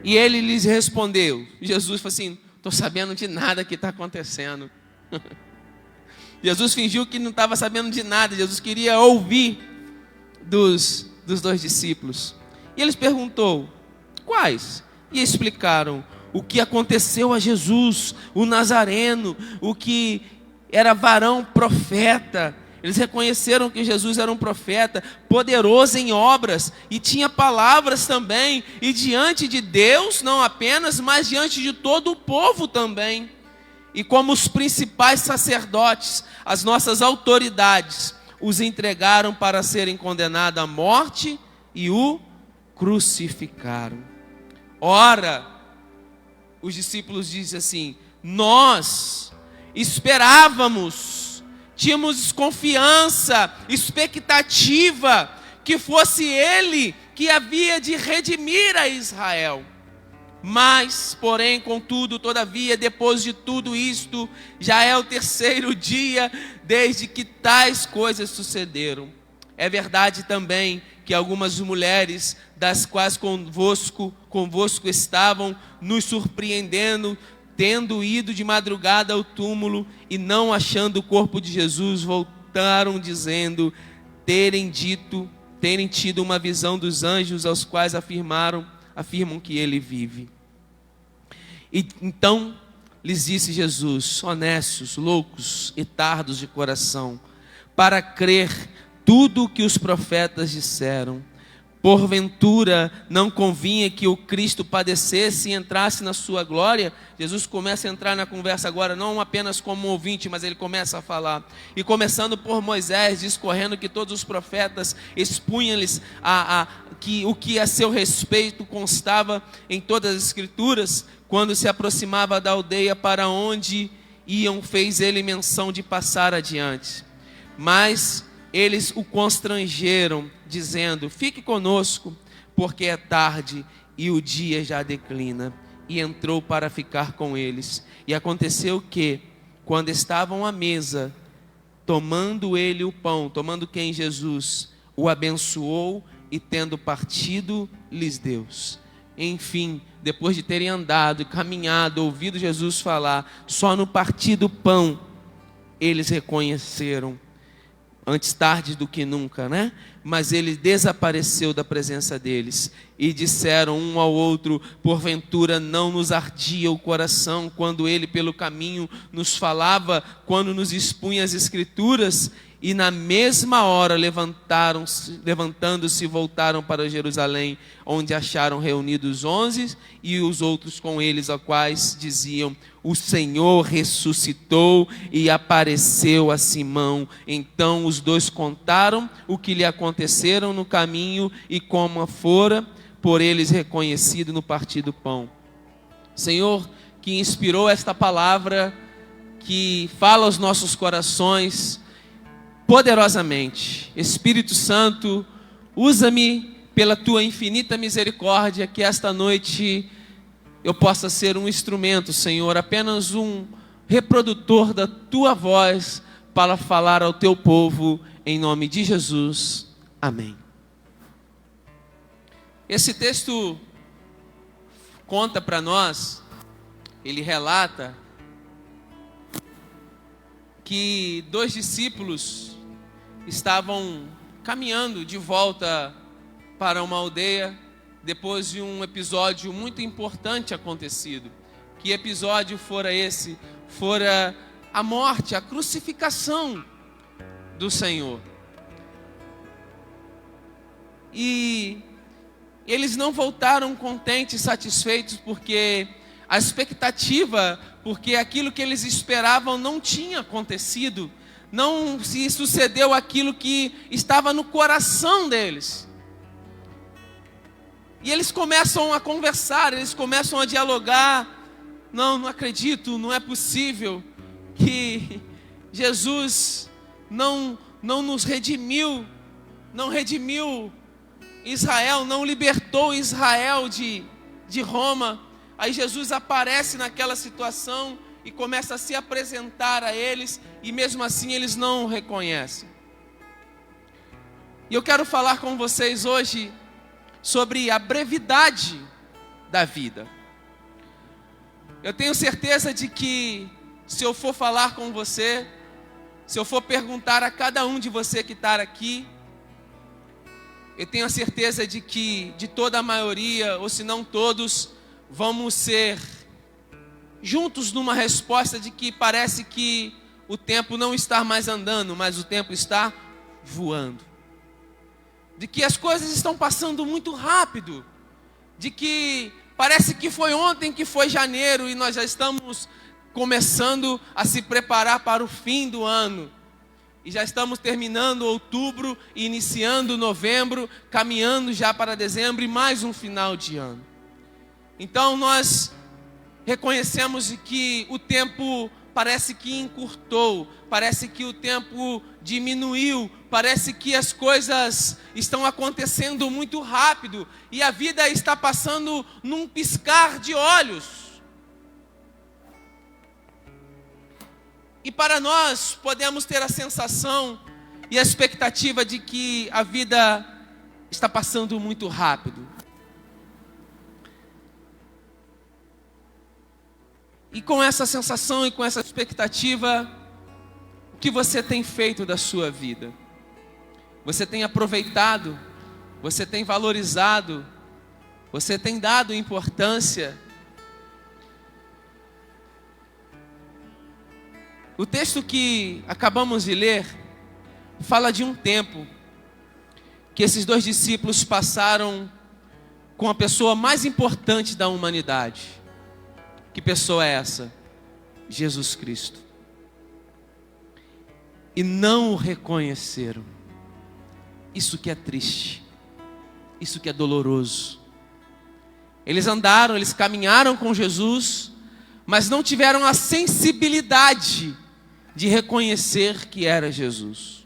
E ele lhes respondeu, Jesus falou assim, estou sabendo de nada que está acontecendo. Jesus fingiu que não estava sabendo de nada, Jesus queria ouvir dos 2 discípulos. E eles perguntou, quais? E explicaram o que aconteceu a Jesus, o Nazareno, o que era varão profeta. Eles reconheceram que Jesus era um profeta, poderoso em obras, e tinha palavras também, e diante de Deus, não apenas, mas diante de todo o povo também. E como os principais sacerdotes, as nossas autoridades, os entregaram para serem condenados à morte e o crucificaram. Ora, os discípulos dizem assim, nós esperávamos, tínhamos confiança, expectativa, que fosse Ele que havia de redimir a Israel. Mas, porém, contudo, todavia, depois de tudo isto, já é o 3º dia desde que tais coisas sucederam. É verdade também que algumas mulheres, das quais convosco estavam, nos surpreendendo, tendo ido de madrugada ao túmulo e não achando o corpo de Jesus, voltaram dizendo terem tido uma visão dos anjos, aos quais afirmam que ele vive. E então lhes disse Jesus, honestos, loucos e tardos de coração, para crer tudo o que os profetas disseram. Porventura não convinha que o Cristo padecesse e entrasse na sua glória? Jesus começa a entrar na conversa agora, não apenas como ouvinte, mas ele começa a falar. E começando por Moisés, discorrendo que todos os profetas expunham-lhes o que a seu respeito constava em todas as escrituras. Quando se aproximava da aldeia para onde iam, fez ele menção de passar adiante. Mas eles o constrangeram, dizendo, fique conosco, porque é tarde e o dia já declina. E entrou para ficar com eles. E aconteceu que, quando estavam à mesa, tomando ele o pão, tomando quem? Jesus, o abençoou e tendo partido, lhes deu. Enfim, depois de terem andado e caminhado, ouvido Jesus falar, só no partir do pão, eles reconheceram, antes tarde do que nunca, né? Mas ele desapareceu da presença deles. E disseram um ao outro, porventura não nos ardia o coração, quando ele pelo caminho nos falava, quando nos expunha as escrituras? E na mesma hora levantando-se, voltaram para Jerusalém, onde acharam reunidos 11 e os outros com eles, aos quais diziam, o Senhor ressuscitou e apareceu a Simão. Então os 2 contaram o que lhe aconteceram no caminho e como fora por eles reconhecido no partir do pão. Senhor, que inspirou esta palavra, que fala aos nossos corações poderosamente. Espírito Santo, usa-me pela tua infinita misericórdia, que esta noite eu possa ser um instrumento, Senhor, apenas um reprodutor da tua voz para falar ao teu povo, em nome de Jesus. Amém. Esse texto conta para nós, ele relata que 2 discípulos estavam caminhando de volta para uma aldeia depois de um episódio muito importante acontecido. Que episódio fora esse? Fora a morte, a crucificação do Senhor. E eles não voltaram contentes, satisfeitos, porque a expectativa, porque aquilo que eles esperavam não tinha acontecido, não se sucedeu aquilo que estava no coração deles. E eles começam a conversar, eles começam a dialogar. Não acredito, não é possível que Jesus não nos redimiu, não redimiu Israel, não libertou Israel de Roma. Aí Jesus aparece naquela situação e começa a se apresentar a eles, e mesmo assim eles não o reconhecem. E eu quero falar com vocês hoje sobre a brevidade da vida. Eu tenho certeza de que se eu for falar com você, se eu for perguntar a cada um de você que está aqui, eu tenho a certeza de que de toda a maioria, ou se não todos, vamos ser juntos numa resposta de que parece que o tempo não está mais andando, mas o tempo está voando. De que as coisas estão passando muito rápido. De que parece que foi ontem que foi janeiro e nós já estamos começando a se preparar para o fim do ano. E já estamos terminando outubro e iniciando novembro, caminhando já para dezembro e mais um final de ano. Então nós reconhecemos que o tempo parece que encurtou, parece que o tempo diminuiu, parece que as coisas estão acontecendo muito rápido e a vida está passando num piscar de olhos. E para nós podemos ter a sensação e a expectativa de que a vida está passando muito rápido. E com essa sensação e com essa expectativa, o que você tem feito da sua vida? Você tem aproveitado? Você tem valorizado? Você tem dado importância? O texto que acabamos de ler fala de um tempo que esses dois discípulos passaram com a pessoa mais importante da humanidade. Que pessoa é essa? Jesus Cristo. E não o reconheceram. Isso que é triste. Isso que é doloroso. Eles andaram, eles caminharam com Jesus, mas não tiveram a sensibilidade de reconhecer que era Jesus.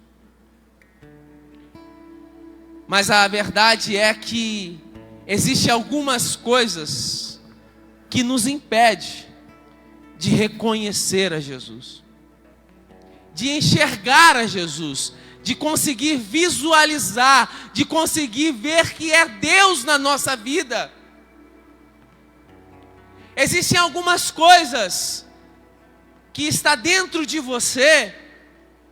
Mas a verdade é que existem algumas coisas que nos impede de reconhecer a Jesus, de enxergar a Jesus, de conseguir visualizar, de conseguir ver que é Deus na nossa vida. Existem algumas coisas que está dentro de você,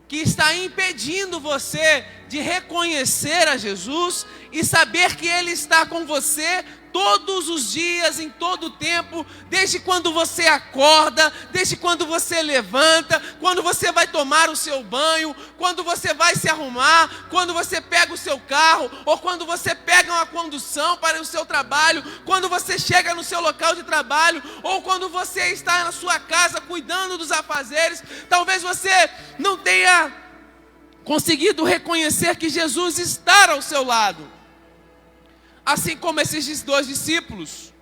que está impedindo você de reconhecer a Jesus e saber que Ele está com você todos os dias, em todo o tempo, desde quando você acorda, desde quando você levanta, quando você vai tomar o seu banho, quando você vai se arrumar, quando você pega o seu carro, ou quando você pega uma condução para o seu trabalho, quando você chega no seu local de trabalho, ou quando você está na sua casa cuidando dos afazeres. Talvez você não tenha conseguido reconhecer que Jesus está ao seu lado. Assim como esses dois discípulos.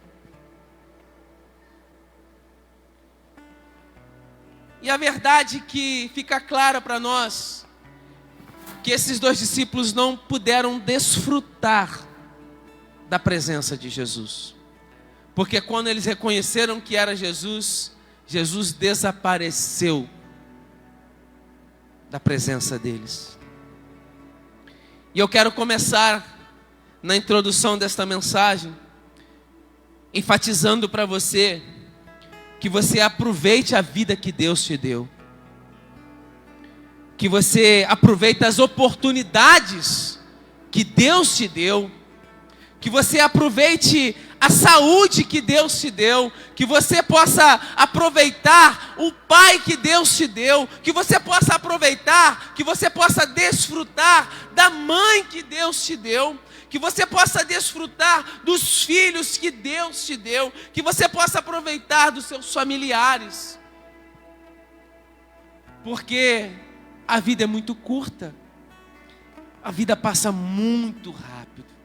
E a verdade que fica clara para nós, que esses dois discípulos não puderam desfrutar da presença de Jesus. Porque quando eles reconheceram que era Jesus, Jesus desapareceu da presença deles. E eu quero começar na introdução desta mensagem, enfatizando para você que você aproveite a vida que Deus te deu, que você aproveite as oportunidades que Deus te deu, que você aproveite a saúde que Deus te deu, que você possa aproveitar o Pai que Deus te deu, que você possa aproveitar, que você possa desfrutar da mãe que Deus te deu, que você possa desfrutar dos filhos que Deus te deu, que você possa aproveitar dos seus familiares. Porque a vida é muito curta, a vida passa muito rápido.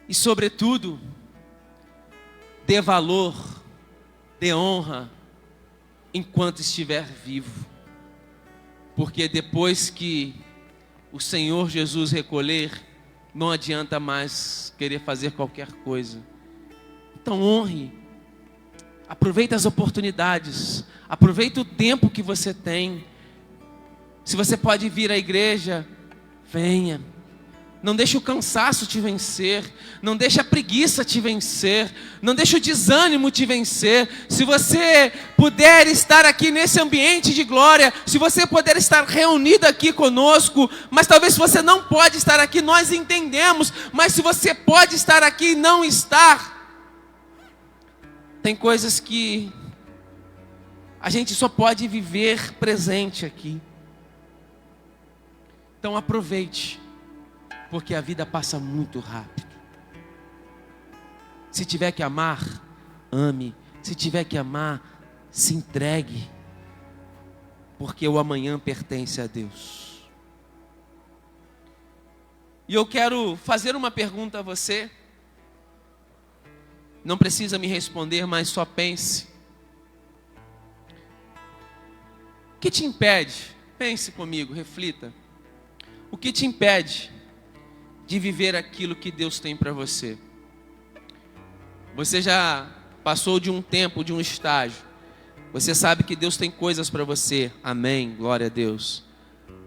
E sobretudo, dê valor, dê honra, enquanto estiver vivo. Porque depois que o Senhor Jesus recolher, não adianta mais querer fazer qualquer coisa. Então honre, aproveite as oportunidades, aproveite o tempo que você tem, Se você pode vir à igreja, venha. Não deixe o cansaço te vencer. Não deixe a preguiça te vencer. Não deixe o desânimo te vencer. Se você puder estar aqui nesse ambiente de glória, se você puder estar reunido aqui conosco, mas talvez você não pode estar aqui, nós entendemos. Mas se você pode estar aqui e não estar, tem coisas que a gente só pode viver presente aqui. Então aproveite, porque a vida passa muito rápido. Se tiver que amar, ame. Se tiver que amar, se entregue. Porque o amanhã pertence a Deus. E eu quero fazer uma pergunta a você. Não precisa me responder, mas só pense. O que te impede? Pense comigo, reflita. O que te impede de viver aquilo que Deus tem para você? Você já passou de um tempo, de um estágio. Você sabe que Deus tem coisas para você. Amém, glória a Deus.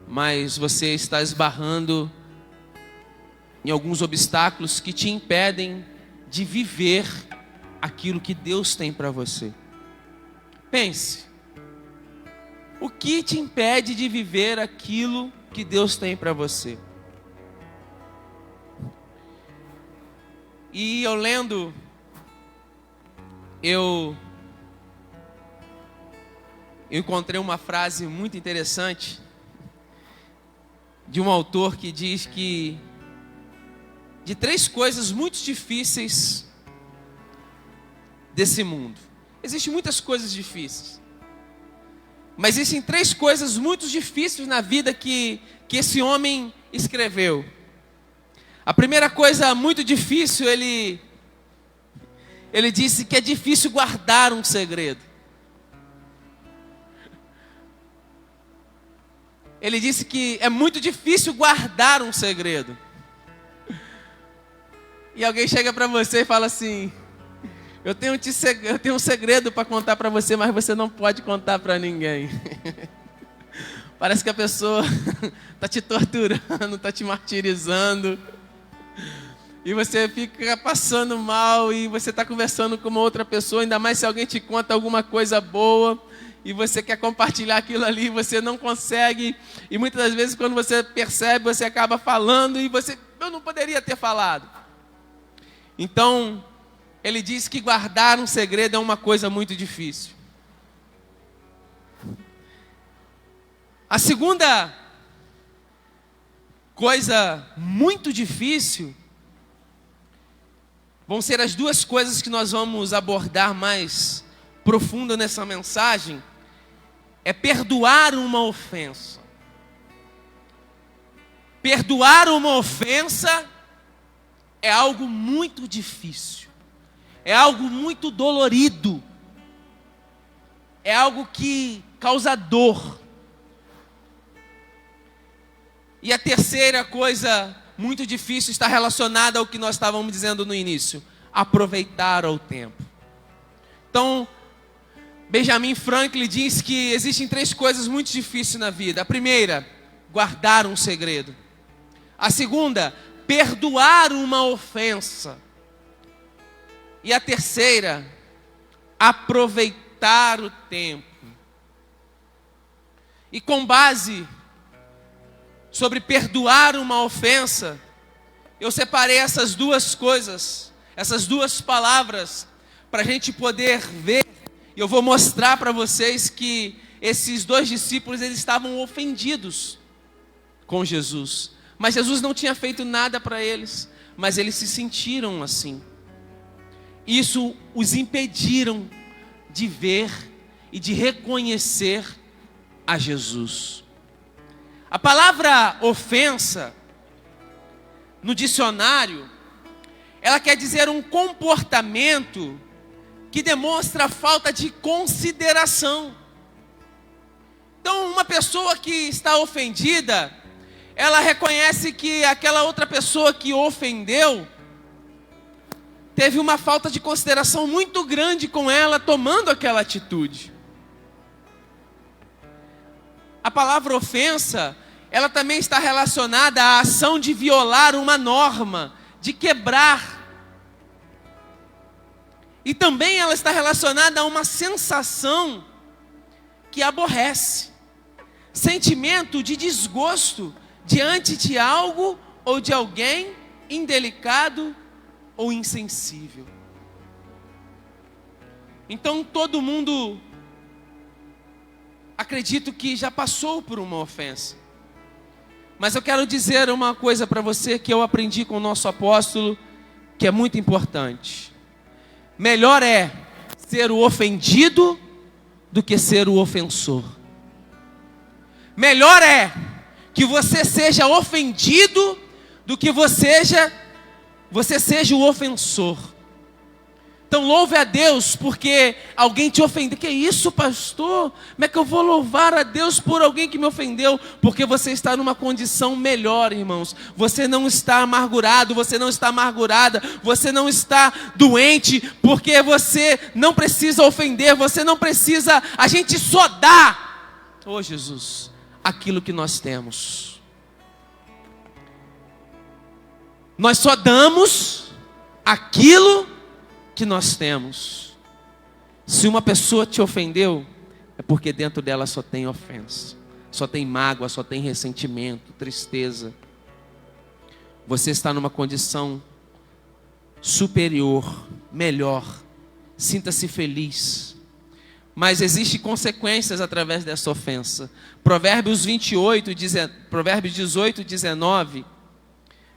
Mas você está esbarrando em alguns obstáculos que te impedem de viver aquilo que Deus tem para você. Pense. O que te impede de viver aquilo que Deus tem para você? E eu lendo, eu encontrei uma frase muito interessante de um autor que diz que de 3 coisas muito difíceis desse mundo. Existem muitas coisas difíceis, mas existem 3 coisas muito difíceis na vida que esse homem escreveu. A primeira coisa muito difícil, ele disse que é difícil guardar um segredo. Ele disse que é muito difícil guardar um segredo. E alguém chega para você e fala assim: eu tenho um segredo para contar para você, mas você não pode contar para ninguém. Parece que a pessoa está te torturando, está te martirizando. E você fica passando mal e você está conversando com uma outra pessoa, ainda mais se alguém te conta alguma coisa boa e você quer compartilhar aquilo ali e você não consegue. E muitas das vezes quando você percebe, você acaba falando e eu não poderia ter falado. Então, ele diz que guardar um segredo é uma coisa muito difícil. A segunda coisa muito difícil vão ser as 2 coisas que nós vamos abordar mais profunda nessa mensagem. É perdoar uma ofensa. Perdoar uma ofensa é algo muito difícil. É algo muito dolorido. É algo que causa dor. E a terceira coisa muito difícil está relacionada ao que nós estávamos dizendo no início: aproveitar o tempo. Então, Benjamin Franklin diz que existem 3 coisas muito difíceis na vida. A primeira, guardar um segredo. A segunda, perdoar uma ofensa. E a terceira, aproveitar o tempo. E com base sobre perdoar uma ofensa, eu separei essas 2 coisas, essas 2 palavras, para a gente poder ver. E eu vou mostrar para vocês que esses 2 discípulos, eles estavam ofendidos com Jesus. Mas Jesus não tinha feito nada para eles, mas eles se sentiram assim. Isso os impediram de ver e de reconhecer a Jesus. A palavra ofensa, no dicionário, ela quer dizer um comportamento que demonstra falta de consideração. Então, uma pessoa que está ofendida, ela reconhece que aquela outra pessoa que ofendeu teve uma falta de consideração muito grande com ela, tomando aquela atitude. a palavra ofensa, ela também está relacionada à ação de violar uma norma, de quebrar. E também ela está relacionada a uma sensação que aborrece. Sentimento de desgosto diante de algo ou de alguém indelicado ou insensível. Então todo mundo, acredito que já passou por uma ofensa. Mas eu quero dizer uma coisa para você que eu aprendi com o nosso apóstolo, que é muito importante. Melhor é ser o ofendido do que ser o ofensor. Melhor é que você seja ofendido do que você seja o ofensor. Então louve a Deus porque alguém te ofendeu. Que isso, pastor? Como é que eu vou louvar a Deus por alguém que me ofendeu? Porque você está numa condição melhor, irmãos. Você não está amargurado, você não está amargurada, você não está doente, porque você não precisa ofender, você não precisa, a gente só dá, oh Jesus, aquilo que nós temos. Nós só damos aquilo que nós temos. Se uma pessoa te ofendeu, é porque dentro dela só tem ofensa, só tem mágoa, só tem ressentimento, tristeza. Você está numa condição superior, melhor. Sinta-se feliz. Mas existem consequências através dessa ofensa. Provérbios 18, Provérbios 18, 19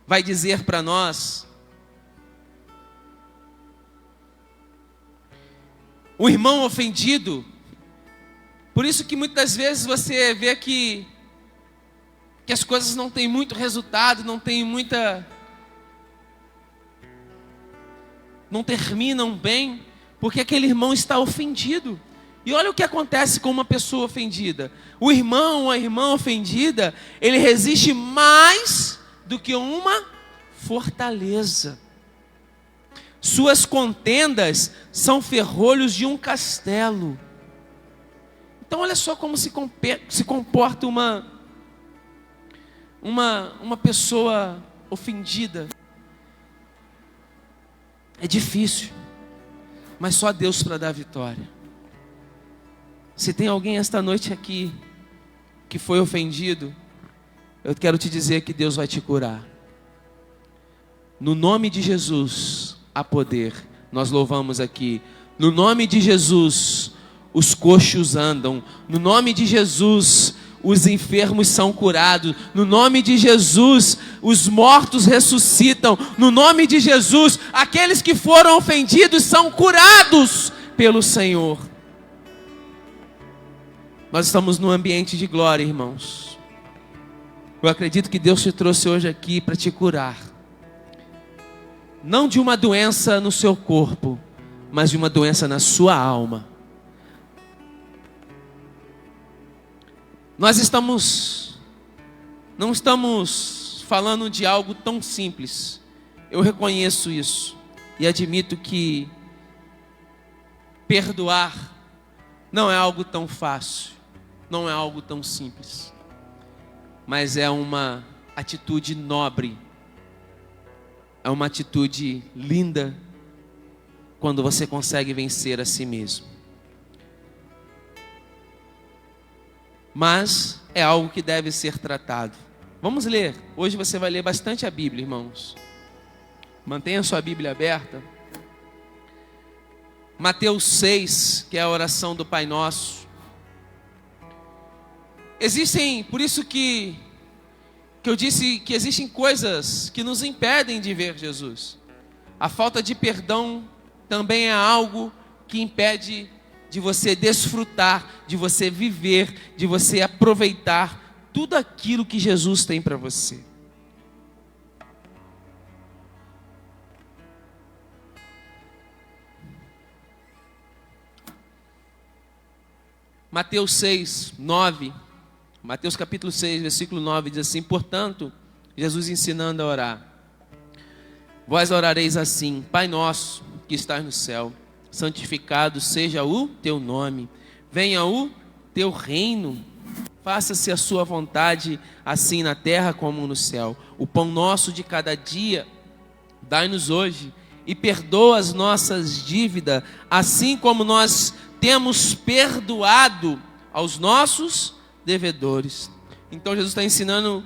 vai dizer para nós: o irmão ofendido. Por isso que muitas vezes você vê que as coisas não têm muito resultado, não terminam bem, porque aquele irmão está ofendido. E olha o que acontece com uma pessoa ofendida. O irmão ou a irmã ofendida, ele resiste mais do que uma fortaleza. Suas contendas são ferrolhos de um castelo. Então olha só como se comporta uma pessoa ofendida. É difícil, mas só Deus para dar vitória. Se tem alguém esta noite aqui que foi ofendido, eu quero te dizer que Deus vai te curar. No nome de Jesus há poder. Nós louvamos aqui. No nome de Jesus os coxos andam. No nome de Jesus os enfermos são curados. No nome de Jesus os mortos ressuscitam. No nome de Jesus aqueles que foram ofendidos são curados pelo Senhor. Nós estamos num ambiente de glória, irmãos. Eu acredito que Deus te trouxe hoje aqui para te curar. Não de uma doença no seu corpo, mas de uma doença na sua alma. Nós não estamos falando de algo tão simples. Eu reconheço isso e admito que perdoar não é algo tão fácil, não é algo tão simples, mas é uma atitude nobre. É uma atitude linda quando você consegue vencer a si mesmo. Mas é algo que deve ser tratado. Vamos ler. Hoje você vai ler bastante a Bíblia, irmãos. Mantenha sua Bíblia aberta. Mateus 6, que é a oração do Pai Nosso. Por isso que eu disse que existem coisas que nos impedem de ver Jesus. A falta de perdão também é algo que impede de você desfrutar, de você viver, de você aproveitar tudo aquilo que Jesus tem para você. Mateus 6, 9. Mateus capítulo 6, versículo 9 diz assim: portanto, Jesus ensinando a orar: vós orareis assim: Pai nosso que estás no céu, santificado seja o teu nome, venha o teu reino, faça-se a sua vontade, assim na terra como no céu. O pão nosso de cada dia, dai-nos hoje, e perdoa as nossas dívidas, assim como nós temos perdoado aos nossos devedores. Então Jesus está ensinando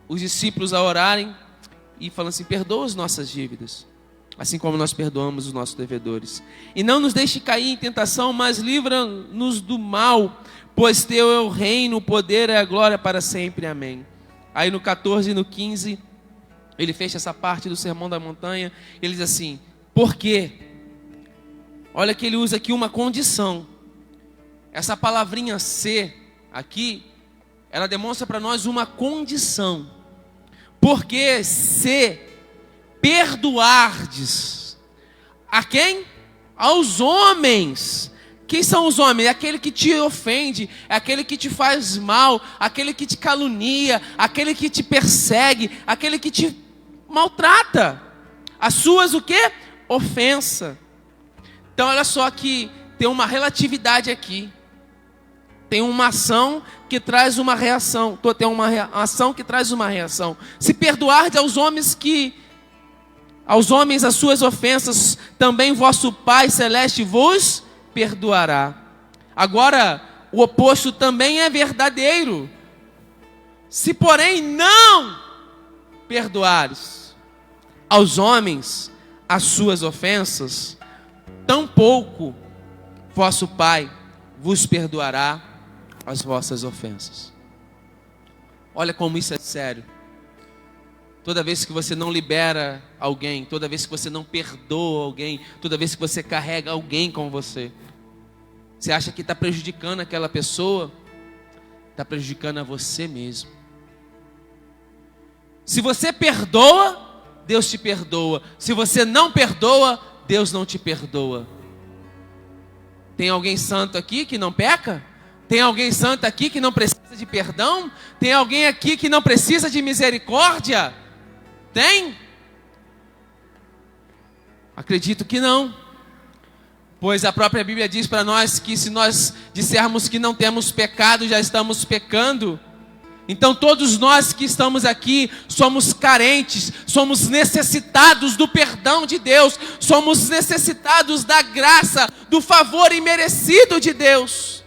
os discípulos a orarem e falando assim: perdoa as nossas dívidas, assim como nós perdoamos os nossos devedores. E não nos deixe cair em tentação, mas livra-nos do mal, pois teu é o reino, o poder e a glória para sempre. Amém. Aí no 14 e no 15, ele fecha essa parte do Sermão da Montanha. Ele diz assim: por quê? Olha que ele usa aqui uma condição. Essa palavrinha ser aqui, ela demonstra para nós uma condição. Porque se perdoardes a quem? Aos homens. Quem são os homens? É aquele que te ofende, é aquele que te faz mal, aquele que te calunia, aquele que te persegue, aquele que te maltrata. As suas o quê? Ofensa. Então olha só que tem uma relatividade aqui. Tem uma ação que traz uma reação. Tem uma ação que traz uma reação. Se perdoardes aos homens as suas ofensas, também vosso Pai Celeste vos perdoará. Agora, o oposto também é verdadeiro. Se porém não perdoares aos homens as suas ofensas, tampouco vosso Pai vos perdoará as vossas ofensas. Olha como isso é sério. Toda vez que você não libera alguém, toda vez que você não perdoa alguém, toda vez que você carrega alguém com você, você acha que está prejudicando aquela pessoa, está prejudicando a você mesmo. Se você perdoa, Deus te perdoa. Se você não perdoa, Deus não te perdoa. Tem alguém santo aqui que não peca? Tem alguém santo aqui que não precisa de perdão? Tem alguém aqui que não precisa de misericórdia? Tem? Acredito que não. Pois a própria Bíblia diz para nós que se nós dissermos que não temos pecado, já estamos pecando. Então todos nós que estamos aqui somos carentes, somos necessitados do perdão de Deus, somos necessitados da graça, do favor imerecido de Deus.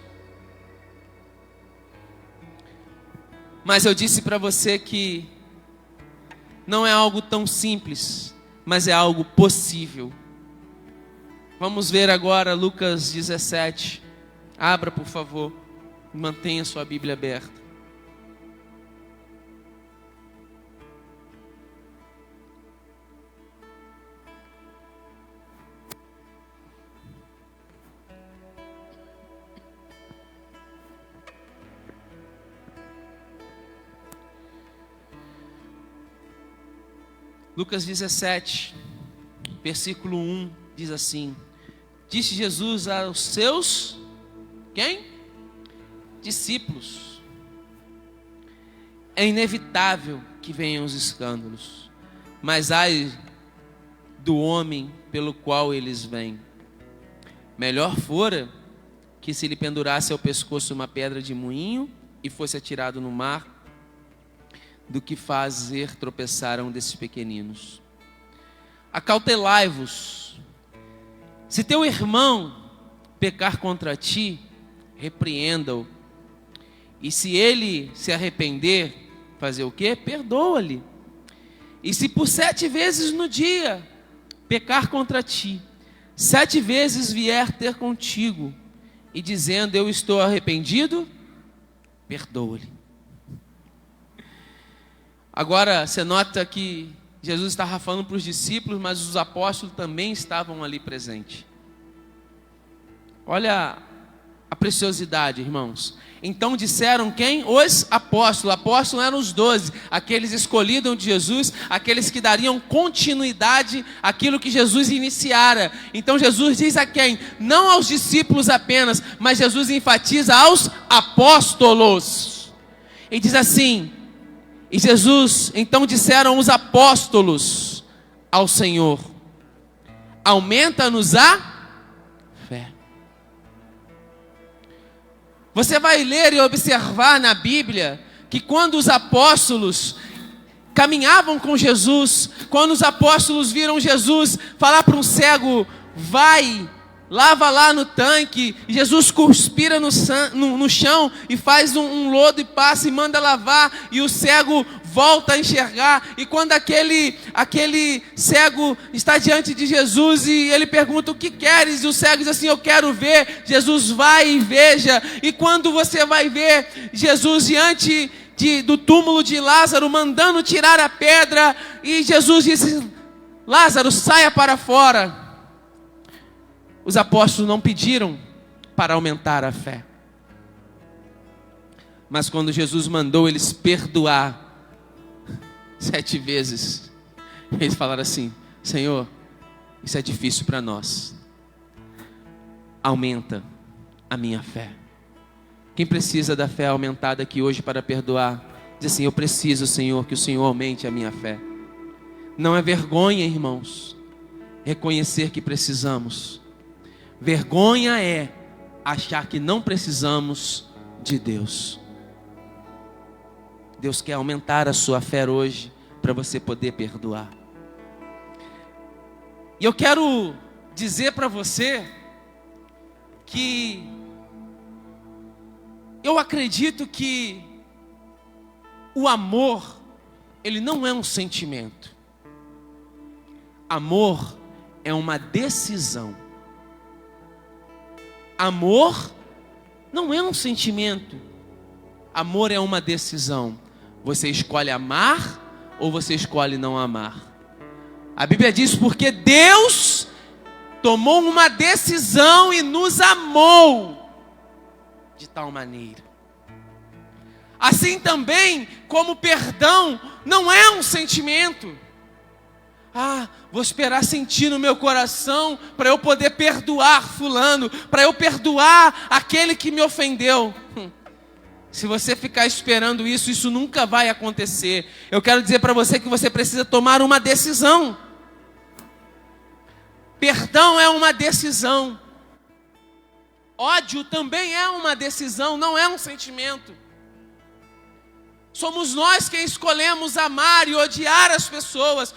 Mas eu disse para você que não é algo tão simples, mas é algo possível. Vamos ver agora Lucas 17. Abra, por favor, e mantenha sua Bíblia aberta. Lucas 17, versículo 1, diz assim: disse Jesus aos seus, quem? Discípulos: é inevitável que venham os escândalos, mas ai do homem pelo qual eles vêm. Melhor fora que se lhe pendurasse ao pescoço uma pedra de moinho e fosse atirado no mar, do que fazer tropeçar um desses pequeninos. Acautelai-vos. Se teu irmão pecar contra ti, repreenda-o. E se ele se arrepender, fazer o quê? Perdoa-lhe. E se por 7 vezes no dia pecar contra ti, 7 vezes vier ter contigo, e dizendo: eu estou arrependido, perdoa-lhe. Agora, você nota que Jesus estava falando para os discípulos, mas os apóstolos também estavam ali presentes. Olha a preciosidade, irmãos. Então disseram quem? Os apóstolos. Apóstolos eram os 12, aqueles escolhidos de Jesus, aqueles que dariam continuidade àquilo que Jesus iniciara. Então Jesus diz a quem? Não aos discípulos apenas, mas Jesus enfatiza aos apóstolos. E diz assim: e Jesus, então disseram os apóstolos ao Senhor: aumenta-nos a fé. Você vai ler e observar na Bíblia que quando os apóstolos caminhavam com Jesus, quando os apóstolos viram Jesus falar para um cego, vai, lava lá no tanque, e Jesus cuspira no chão e faz um lodo e passa e manda lavar, e o cego volta a enxergar. E quando aquele cego está diante de Jesus e ele pergunta: o que queres? E o cego diz assim: eu quero ver. Jesus vai e veja. E quando você vai ver Jesus diante do túmulo de Lázaro, mandando tirar a pedra, e Jesus disse: Lázaro, saia para fora. Os apóstolos não pediram para aumentar a fé, mas quando Jesus mandou eles perdoar 7 vezes, eles falaram assim: Senhor, isso é difícil para nós, aumenta a minha fé. Quem precisa da fé aumentada aqui hoje para perdoar, diz assim: eu preciso, Senhor, que o Senhor aumente a minha fé. Não é vergonha, irmãos, reconhecer que precisamos. Vergonha é achar que não precisamos de Deus. Deus quer aumentar a sua fé hoje para você poder perdoar. E eu quero dizer para você que eu acredito que o amor, ele não é um sentimento. Amor é uma decisão. Amor não é um sentimento. Amor é uma decisão. Você escolhe amar ou você escolhe não amar. A Bíblia diz: porque Deus tomou uma decisão e nos amou de tal maneira. Assim também como perdão não é um sentimento. Vou esperar sentir no meu coração para eu poder perdoar fulano, para eu perdoar aquele que me ofendeu. Se você ficar esperando isso, isso nunca vai acontecer. Eu quero dizer para você que você precisa tomar uma decisão. Perdão é uma decisão. Ódio também é uma decisão, não é um sentimento. Somos nós quem escolhemos amar e odiar as pessoas.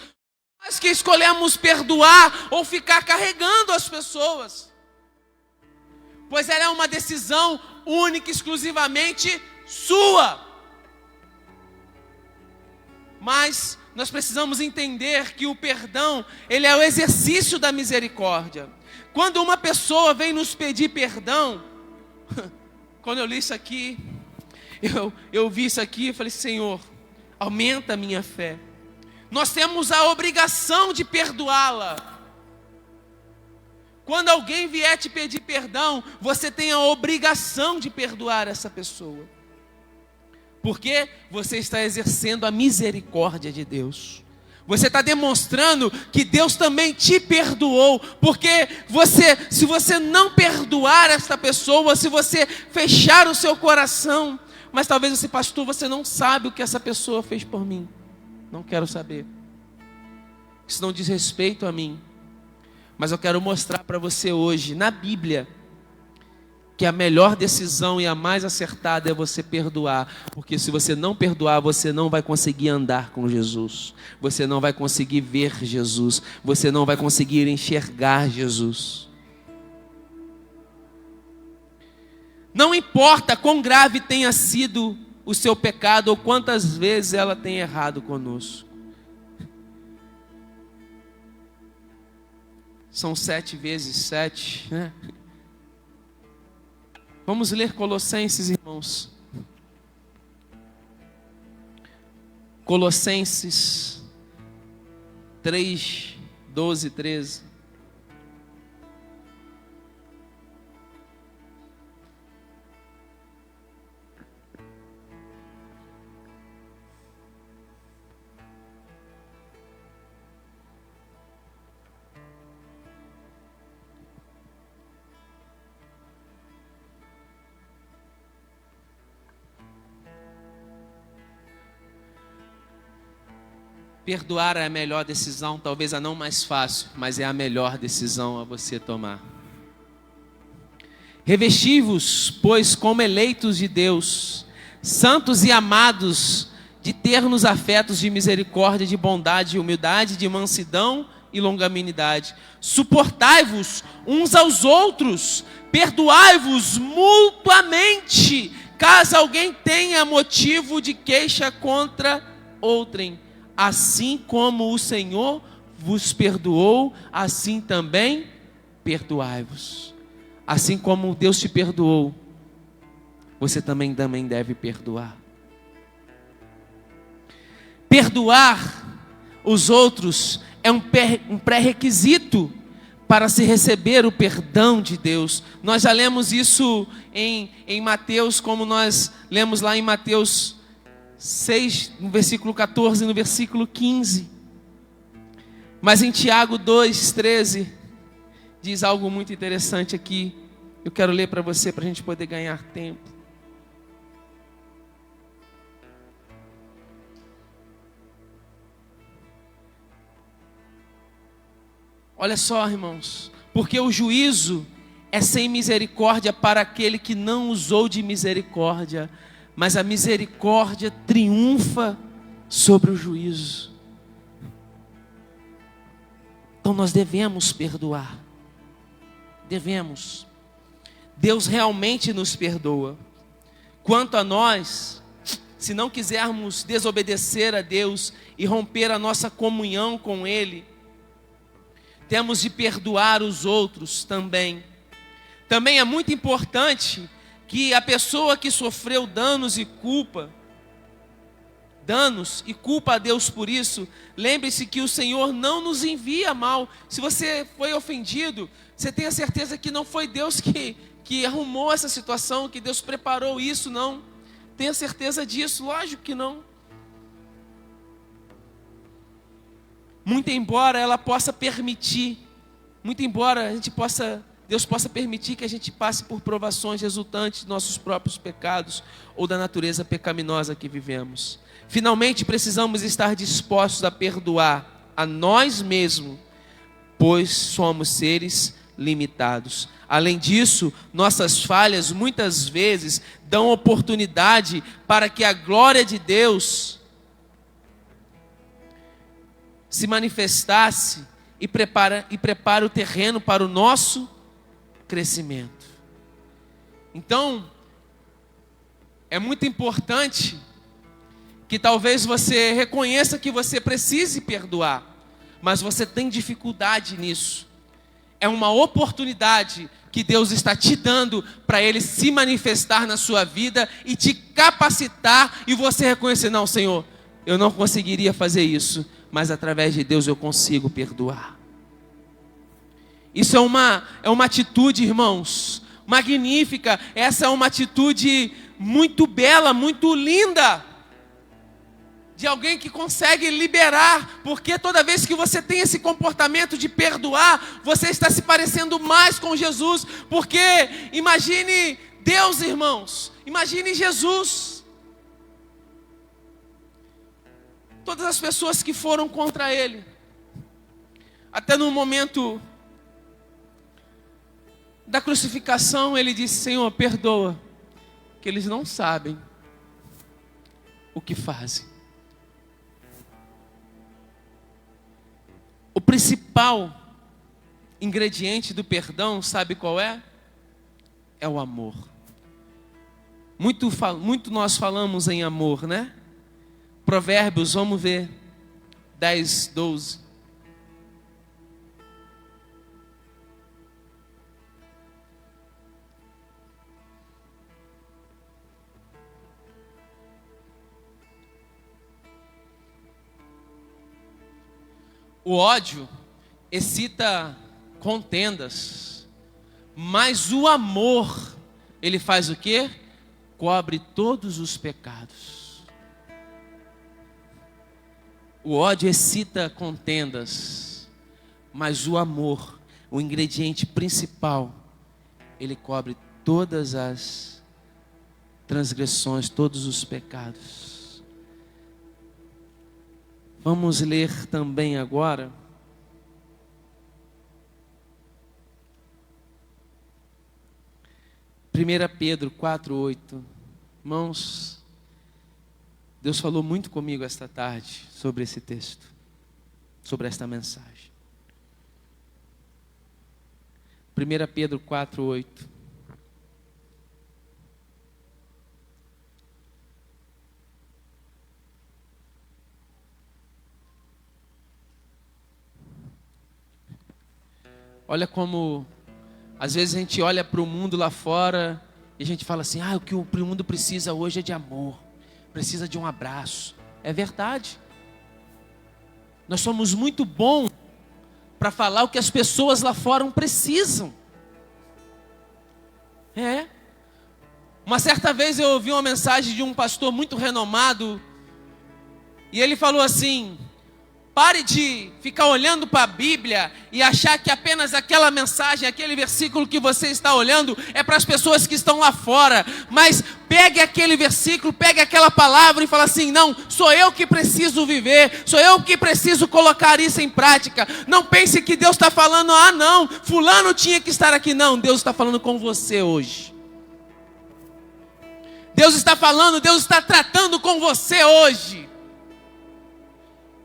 Nós que escolhemos perdoar ou ficar carregando as pessoas. Pois ela é uma decisão única e exclusivamente sua. Mas nós precisamos entender que o perdão, ele é o exercício da misericórdia. Quando uma pessoa vem nos pedir perdão, quando eu li isso aqui, eu vi isso aqui e falei: Senhor, aumenta a minha fé. Nós temos a obrigação de perdoá-la. Quando alguém vier te pedir perdão, você tem a obrigação de perdoar essa pessoa. Porque você está exercendo a misericórdia de Deus. Você está demonstrando que Deus também te perdoou. Porque se você não perdoar esta pessoa, se você fechar o seu coração, mas talvez você, pastor, você não sabe o que essa pessoa fez por mim. Não quero saber. Isso não diz respeito a mim. Mas eu quero mostrar para você hoje, na Bíblia, que a melhor decisão e a mais acertada é você perdoar. Porque se você não perdoar, você não vai conseguir andar com Jesus. Você não vai conseguir ver Jesus. Você não vai conseguir enxergar Jesus. Não importa quão grave tenha sido o seu pecado ou quantas vezes ela tem errado conosco. São 7 vezes 7, né? Vamos ler Colossenses, irmãos. Colossenses 3, 12, 13. Perdoar é a melhor decisão, talvez a não mais fácil, mas é a melhor decisão a você tomar. Revesti-vos, pois, como eleitos de Deus, santos e amados, de ternos afetos de misericórdia, de bondade, humildade, de mansidão e longanimidade. Suportai-vos uns aos outros, perdoai-vos mutuamente, caso alguém tenha motivo de queixa contra outrem. Assim como o Senhor vos perdoou, assim também perdoai-vos. Assim como Deus te perdoou, você também deve perdoar. Perdoar os outros é um pré-requisito para se receber o perdão de Deus. Nós já lemos isso em Mateus, como nós lemos lá em Mateus 6, no versículo 14 e no versículo 15. Mas em Tiago 2:13, diz algo muito interessante aqui. Eu quero ler para você, para a gente poder ganhar tempo. Olha só, irmãos, porque o juízo é sem misericórdia para aquele que não usou de misericórdia, mas a misericórdia triunfa sobre o juízo. Então nós devemos perdoar. Devemos. Deus realmente nos perdoa. Quanto a nós, se não quisermos desobedecer a Deus e romper a nossa comunhão com Ele, temos de perdoar os outros também. Também é muito importante que a pessoa que sofreu danos e culpa a Deus por isso, lembre-se que o Senhor não nos envia mal. Se você foi ofendido, você tenha certeza que não foi Deus que arrumou essa situação, que Deus preparou isso, não. Tenha certeza disso, lógico que não. Muito embora ela possa permitir, Deus possa permitir que a gente passe por provações resultantes de nossos próprios pecados ou da natureza pecaminosa que vivemos. Finalmente precisamos estar dispostos a perdoar a nós mesmos, pois somos seres limitados. Além disso, nossas falhas muitas vezes dão oportunidade para que a glória de Deus se manifestasse e prepara o terreno para o nosso crescimento. Então, é muito importante que talvez você reconheça que você precise perdoar, mas você tem dificuldade nisso. É uma oportunidade que Deus está te dando para Ele se manifestar na sua vida e te capacitar e você reconhecer: não, Senhor, eu não conseguiria fazer isso, mas através de Deus eu consigo perdoar. Isso é uma atitude, irmãos, magnífica. Essa é uma atitude muito bela, muito linda, de alguém que consegue liberar, porque toda vez que você tem esse comportamento de perdoar, você está se parecendo mais com Jesus, porque imagine Deus, irmãos, imagine Jesus. Todas as pessoas que foram contra Ele, até no momento da crucificação, Ele disse: Senhor, perdoa, que eles não sabem o que fazem. O principal ingrediente do perdão, sabe qual é? É o amor. Muito nós falamos em amor, né? Provérbios, vamos ver, 10, 12. O ódio excita contendas, mas o amor, ele faz o quê? Cobre todos os pecados. O ódio excita contendas, mas o amor, o ingrediente principal, ele cobre todas as transgressões, todos os pecados. Vamos ler também agora 1 Pedro 4:8. Irmãos, Deus falou muito comigo esta tarde sobre esse texto, sobre esta mensagem. 1 Pedro 4:8. Olha como, às vezes a gente olha para o mundo lá fora e a gente fala assim, o que o mundo precisa hoje é de amor, precisa de um abraço. É verdade. Nós somos muito bons para falar o que as pessoas lá fora precisam. Uma certa vez eu ouvi uma mensagem de um pastor muito renomado, e ele falou assim: pare de ficar olhando para a Bíblia e achar que apenas aquela mensagem, aquele versículo que você está olhando é para as pessoas que estão lá fora. Mas pegue aquele versículo, pegue aquela palavra e fala assim: não, sou eu que preciso viver, sou eu que preciso colocar isso em prática. Não pense que Deus está falando, não, fulano tinha que estar aqui. Não, Deus está falando com você hoje. Deus está falando, Deus está tratando com você hoje.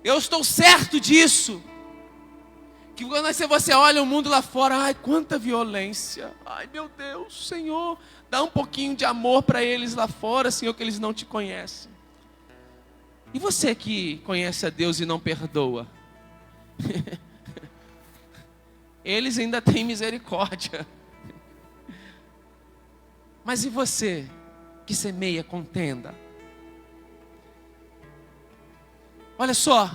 Eu estou certo disso. Que quando você olha o mundo lá fora, quanta violência. Meu Deus, Senhor, dá um pouquinho de amor para eles lá fora, Senhor, que eles não te conhecem. E você que conhece a Deus e não perdoa? Eles ainda têm misericórdia. Mas e você que semeia contenda? Olha só,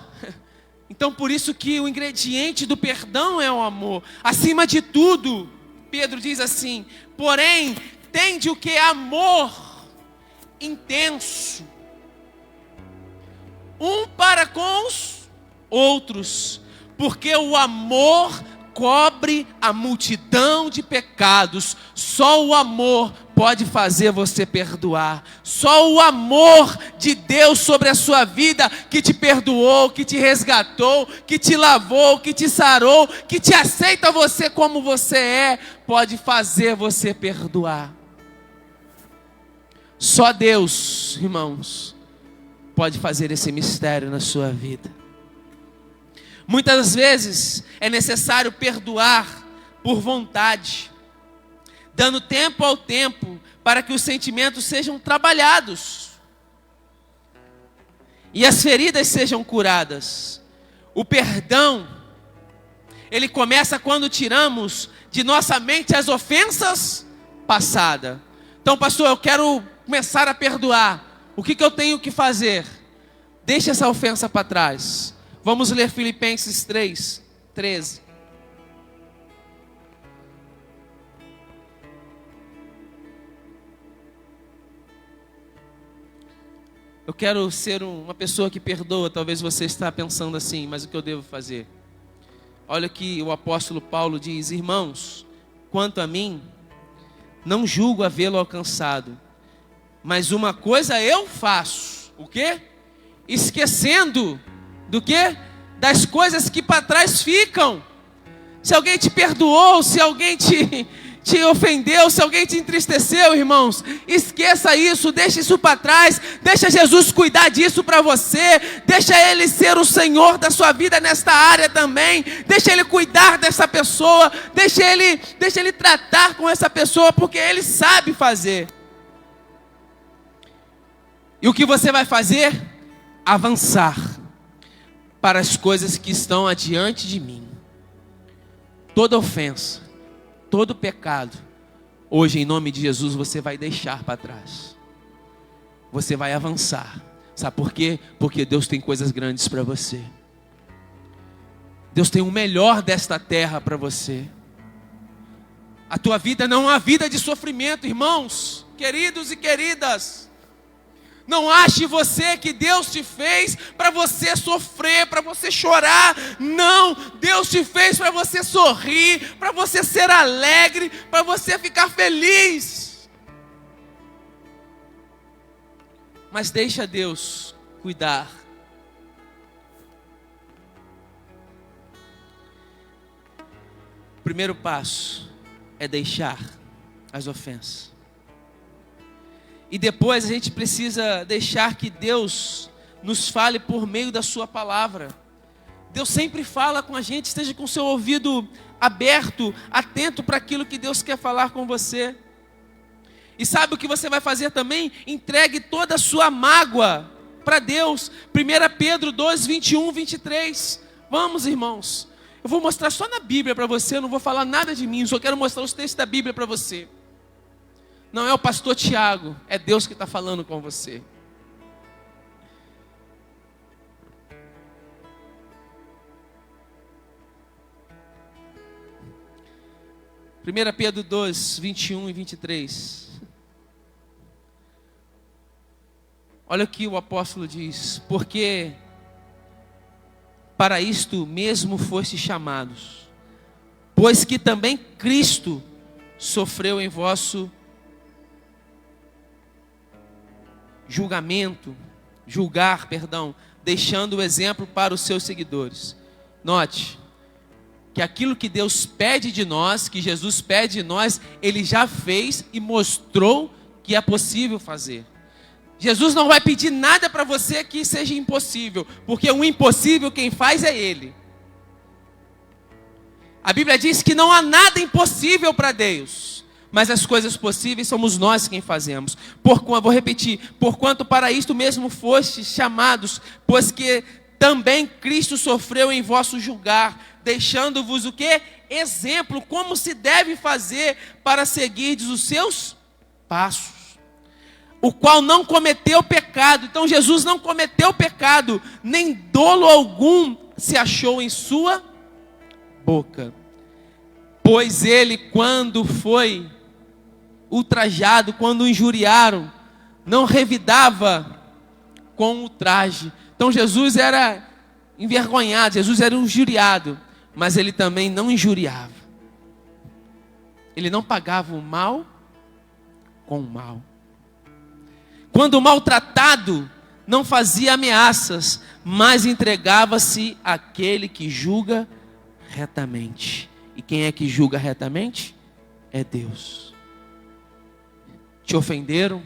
então por isso que o ingrediente do perdão é o amor. Acima de tudo, Pedro diz assim: porém, tende o que? Amor intenso, um para com os outros, porque o amor cobre a multidão de pecados. Só o amor pode fazer você perdoar. Só o amor de Deus sobre a sua vida, que te perdoou, que te resgatou, que te lavou, que te sarou, que te aceita você como você é, pode fazer você perdoar. Só Deus, irmãos, pode fazer esse mistério na sua vida. Muitas vezes é necessário perdoar por vontade, dando tempo ao tempo para que os sentimentos sejam trabalhados e as feridas sejam curadas. O perdão, ele começa quando tiramos de nossa mente as ofensas passadas. Então, pastor, eu quero começar a perdoar. O que eu tenho que fazer? Deixe essa ofensa para trás. Vamos ler Filipenses 3:13. Eu quero ser uma pessoa que perdoa. Talvez você está pensando assim, mas o que eu devo fazer? Olha o que o apóstolo Paulo diz: irmãos, quanto a mim, não julgo havê-lo alcançado, mas uma coisa eu faço. O quê? Esquecendo do quê? Das coisas que para trás ficam. Se alguém te perdoou, se alguém te ofendeu, se alguém te entristeceu, irmãos, esqueça isso, deixa isso para trás, deixa Jesus cuidar disso para você, deixa Ele ser o Senhor da sua vida nesta área também, deixa Ele cuidar dessa pessoa, deixa Ele tratar com essa pessoa, porque Ele sabe fazer. E o que você vai fazer? Avançar para as coisas que estão adiante de mim. Toda ofensa, todo pecado, hoje em nome de Jesus você vai deixar para trás. Você vai avançar. Sabe por quê? Porque Deus tem coisas grandes para você. Deus tem o melhor desta terra para você. A tua vida não é uma vida de sofrimento, irmãos, queridos e queridas. Não ache você que Deus te fez para você sofrer, para você chorar. Não, Deus te fez para você sorrir, para você ser alegre, para você ficar feliz. Mas deixa Deus cuidar. O primeiro passo é deixar as ofensas. E depois a gente precisa deixar que Deus nos fale por meio da sua palavra. Deus sempre fala com a gente, esteja com o seu ouvido aberto, atento para aquilo que Deus quer falar com você. E sabe o que você vai fazer também? Entregue toda a sua mágoa para Deus. 1 Pedro 2, 21, 23. Vamos, irmãos. Eu vou mostrar só na Bíblia para você, eu não vou falar nada de mim, eu só quero mostrar os textos da Bíblia para você. Não é o pastor Tiago, é Deus que está falando com você. Primeira Pedro 2, 21 e 23. Olha o que o apóstolo diz. Porque para isto mesmo foste chamados, pois que também Cristo sofreu em vosso julgar, deixando o exemplo para os seus seguidores. Note que aquilo que Deus pede de nós, que Jesus pede de nós, Ele já fez e mostrou que é possível fazer. Jesus não vai pedir nada para você que seja impossível, porque o impossível quem faz é Ele. A Bíblia diz que não há nada impossível para Deus, mas as coisas possíveis somos nós quem fazemos. Vou repetir, porquanto para isto mesmo fostes chamados, pois que também Cristo sofreu em vosso julgar, deixando-vos o quê? Exemplo, como se deve fazer para seguirdes os seus passos. O qual não cometeu pecado. Então Jesus não cometeu pecado, nem dolo algum se achou em sua boca. Pois ele, quando foi ultrajado, quando o injuriaram, não revidava com ultraje. Então Jesus era envergonhado, Jesus era injuriado, mas ele também não injuriava. Ele não pagava o mal com o mal. Quando maltratado, não fazia ameaças, mas entregava-se àquele que julga retamente. E quem é que julga retamente? É Deus. Te ofenderam,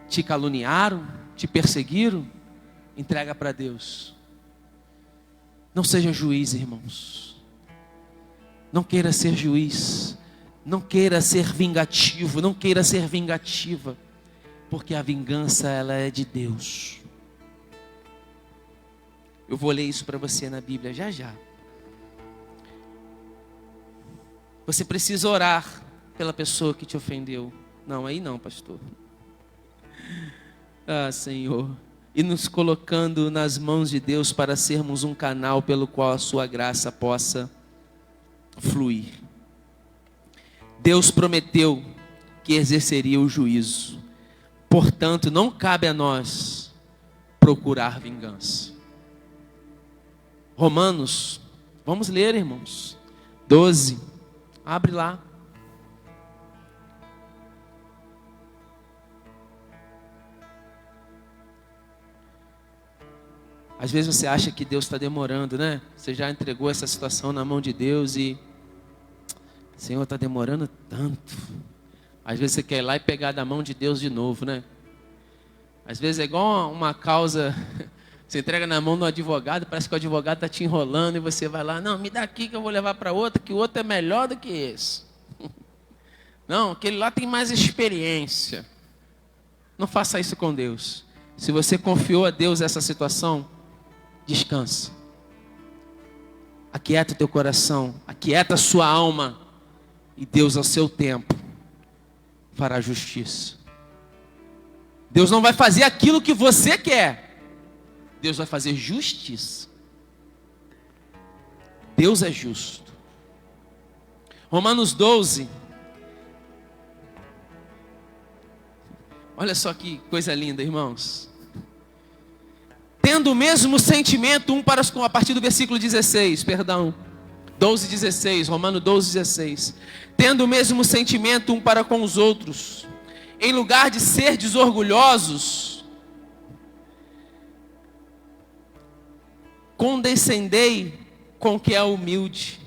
te caluniaram, te perseguiram, entrega para Deus. Não seja juiz, irmãos. Não queira ser juiz. Não queira ser vingativo. Não queira ser vingativa. Porque a vingança, ela é de Deus. Eu vou ler isso para você na Bíblia já já. Você precisa orar pela pessoa que te ofendeu. Não, aí não, pastor. Ah, Senhor. E nos colocando nas mãos de Deus para sermos um canal pelo qual a sua graça possa fluir. Deus prometeu que exerceria o juízo. Portanto, não cabe a nós procurar vingança. Romanos, vamos ler, irmãos. 12, abre lá. Às vezes você acha que Deus está demorando, né? Você já entregou essa situação na mão de Deus e... Senhor, está demorando tanto. Às vezes você quer ir lá e pegar da mão de Deus de novo, né? Às vezes é igual uma causa, você entrega na mão do advogado, parece que o advogado está te enrolando e você vai lá, não, me dá aqui que eu vou levar para outra, que o outro é melhor do que esse. Não, aquele lá tem mais experiência. Não faça isso com Deus. Se você confiou a Deus essa situação, descansa. Aquieta o teu coração, aquieta a sua alma, e Deus ao seu tempo fará justiça. Deus não vai fazer aquilo que você quer. Deus vai fazer justiça. Deus é justo. Romanos 12. Olha só que coisa linda, irmãos. Tendo o mesmo sentimento a partir do versículo 16, 12:16, Romanos 12:16. Tendo o mesmo sentimento para com os outros, em lugar de ser desorgulhosos, condescendei com o que é humilde.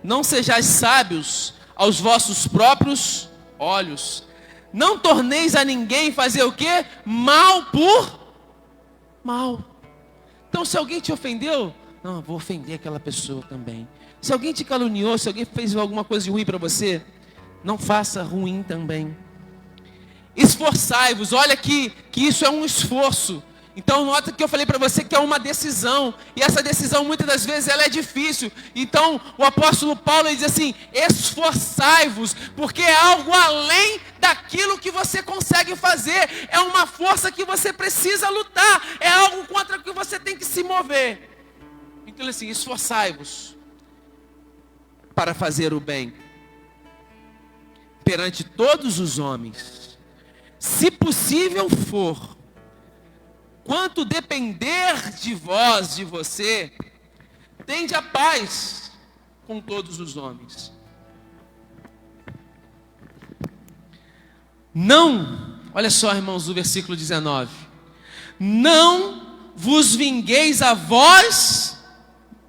Não sejais sábios aos vossos próprios olhos. Não torneis a ninguém fazer o quê? Mal por mal. Então, se alguém te ofendeu, não, eu vou ofender aquela pessoa também. Se alguém te caluniou, se alguém fez alguma coisa de ruim para você, não faça ruim também. Esforçai-vos, olha que isso é um esforço. Então nota que eu falei para você que é uma decisão, e essa decisão muitas das vezes ela é difícil. Então o apóstolo Paulo diz assim: esforçai-vos, porque é algo além daquilo que você consegue fazer, é uma força que você precisa lutar, é algo contra o que você tem que se mover. Então assim, esforçai-vos para fazer o bem perante todos os homens, se possível for, quanto depender de vós, de você, tende a paz com todos os homens. Não, olha só, irmãos, o versículo 19: não vos vingueis a vós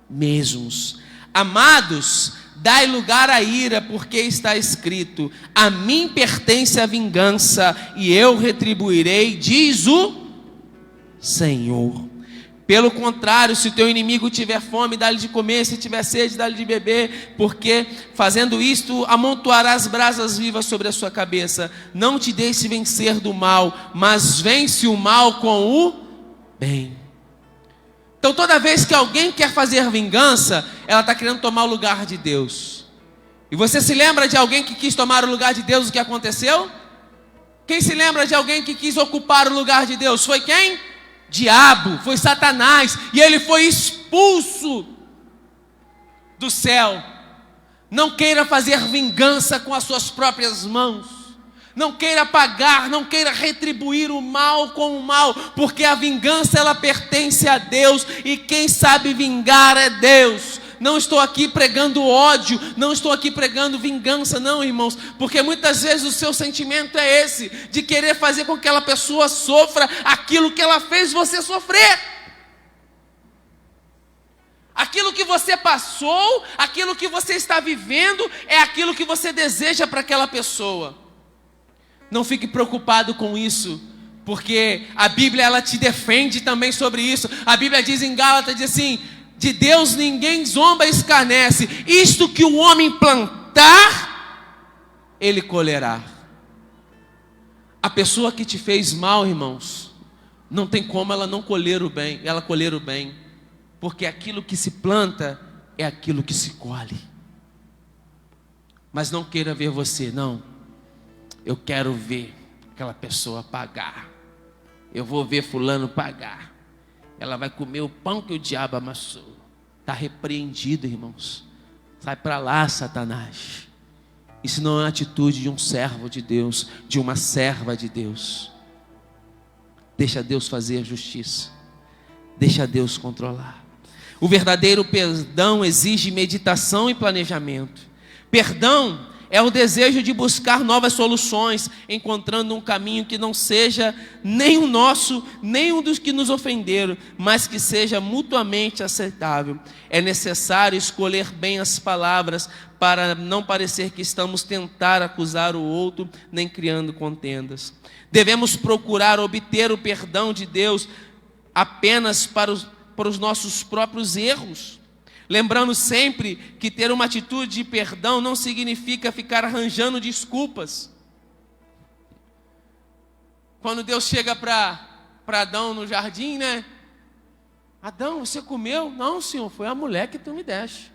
mesmos, amados, dai lugar à ira, porque está escrito: a mim pertence a vingança, e eu retribuirei, diz o Senhor. Pelo contrário, se teu inimigo tiver fome, dá-lhe de comer, se tiver sede, dá-lhe de beber, porque fazendo isto, amontoarás brasas vivas sobre a sua cabeça. Não te deixe vencer do mal, mas vence o mal com o bem. Então toda vez que alguém quer fazer vingança, ela está querendo tomar o lugar de Deus. E você se lembra de alguém que quis tomar o lugar de Deus, o que aconteceu? Quem se lembra de alguém que quis ocupar o lugar de Deus? Foi quem? Diabo, foi Satanás, e ele foi expulso do céu. Não queira fazer vingança com as suas próprias mãos, não queira pagar, não queira retribuir o mal com o mal, porque a vingança ela pertence a Deus, e quem sabe vingar é Deus. Não estou aqui pregando ódio, não estou aqui pregando vingança, não, irmãos, porque muitas vezes o seu sentimento é esse, de querer fazer com que aquela pessoa sofra aquilo que ela fez você sofrer. Aquilo que você passou, aquilo que você está vivendo, é aquilo que você deseja para aquela pessoa. Não fique preocupado com isso, porque a Bíblia ela te defende também sobre isso. A Bíblia diz em Gálatas, diz assim: de Deus ninguém zomba e escarnece. Isto que o homem plantar, ele colherá. A pessoa que te fez mal, irmãos, não tem como ela não colher o bem, ela colher o bem, porque aquilo que se planta é aquilo que se colhe. Mas não queira ver você, não. Eu quero ver aquela pessoa pagar. Eu vou ver fulano pagar. Ela vai comer o pão que o diabo amassou. Está repreendido, irmãos. Sai para lá, Satanás. Isso não é a atitude de um servo de Deus, de uma serva de Deus. Deixa Deus fazer a justiça. Deixa Deus controlar. O verdadeiro perdão exige meditação e planejamento. Perdão é o desejo de buscar novas soluções, encontrando um caminho que não seja nem o nosso, nem o dos que nos ofenderam, mas que seja mutuamente aceitável. É necessário escolher bem as palavras para não parecer que estamos tentando acusar o outro, nem criando contendas. Devemos procurar obter o perdão de Deus apenas para os nossos próprios erros. Lembrando sempre que ter uma atitude de perdão não significa ficar arranjando desculpas. Quando Deus chega para Adão no jardim, né? Adão, você comeu? Não, Senhor, foi a mulher que tu me deste.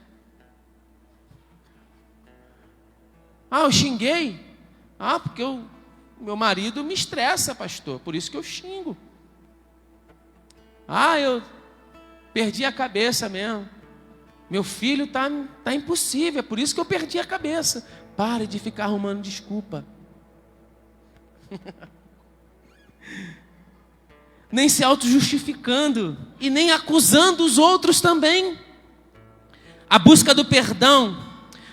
Ah, eu xinguei? Ah, porque meu marido me estressa, pastor, por isso que eu xingo. Ah, eu perdi a cabeça mesmo. Meu filho tá impossível, é por isso que eu perdi a cabeça. Pare de ficar arrumando desculpa. Nem se auto-justificando e nem acusando os outros também. A busca do perdão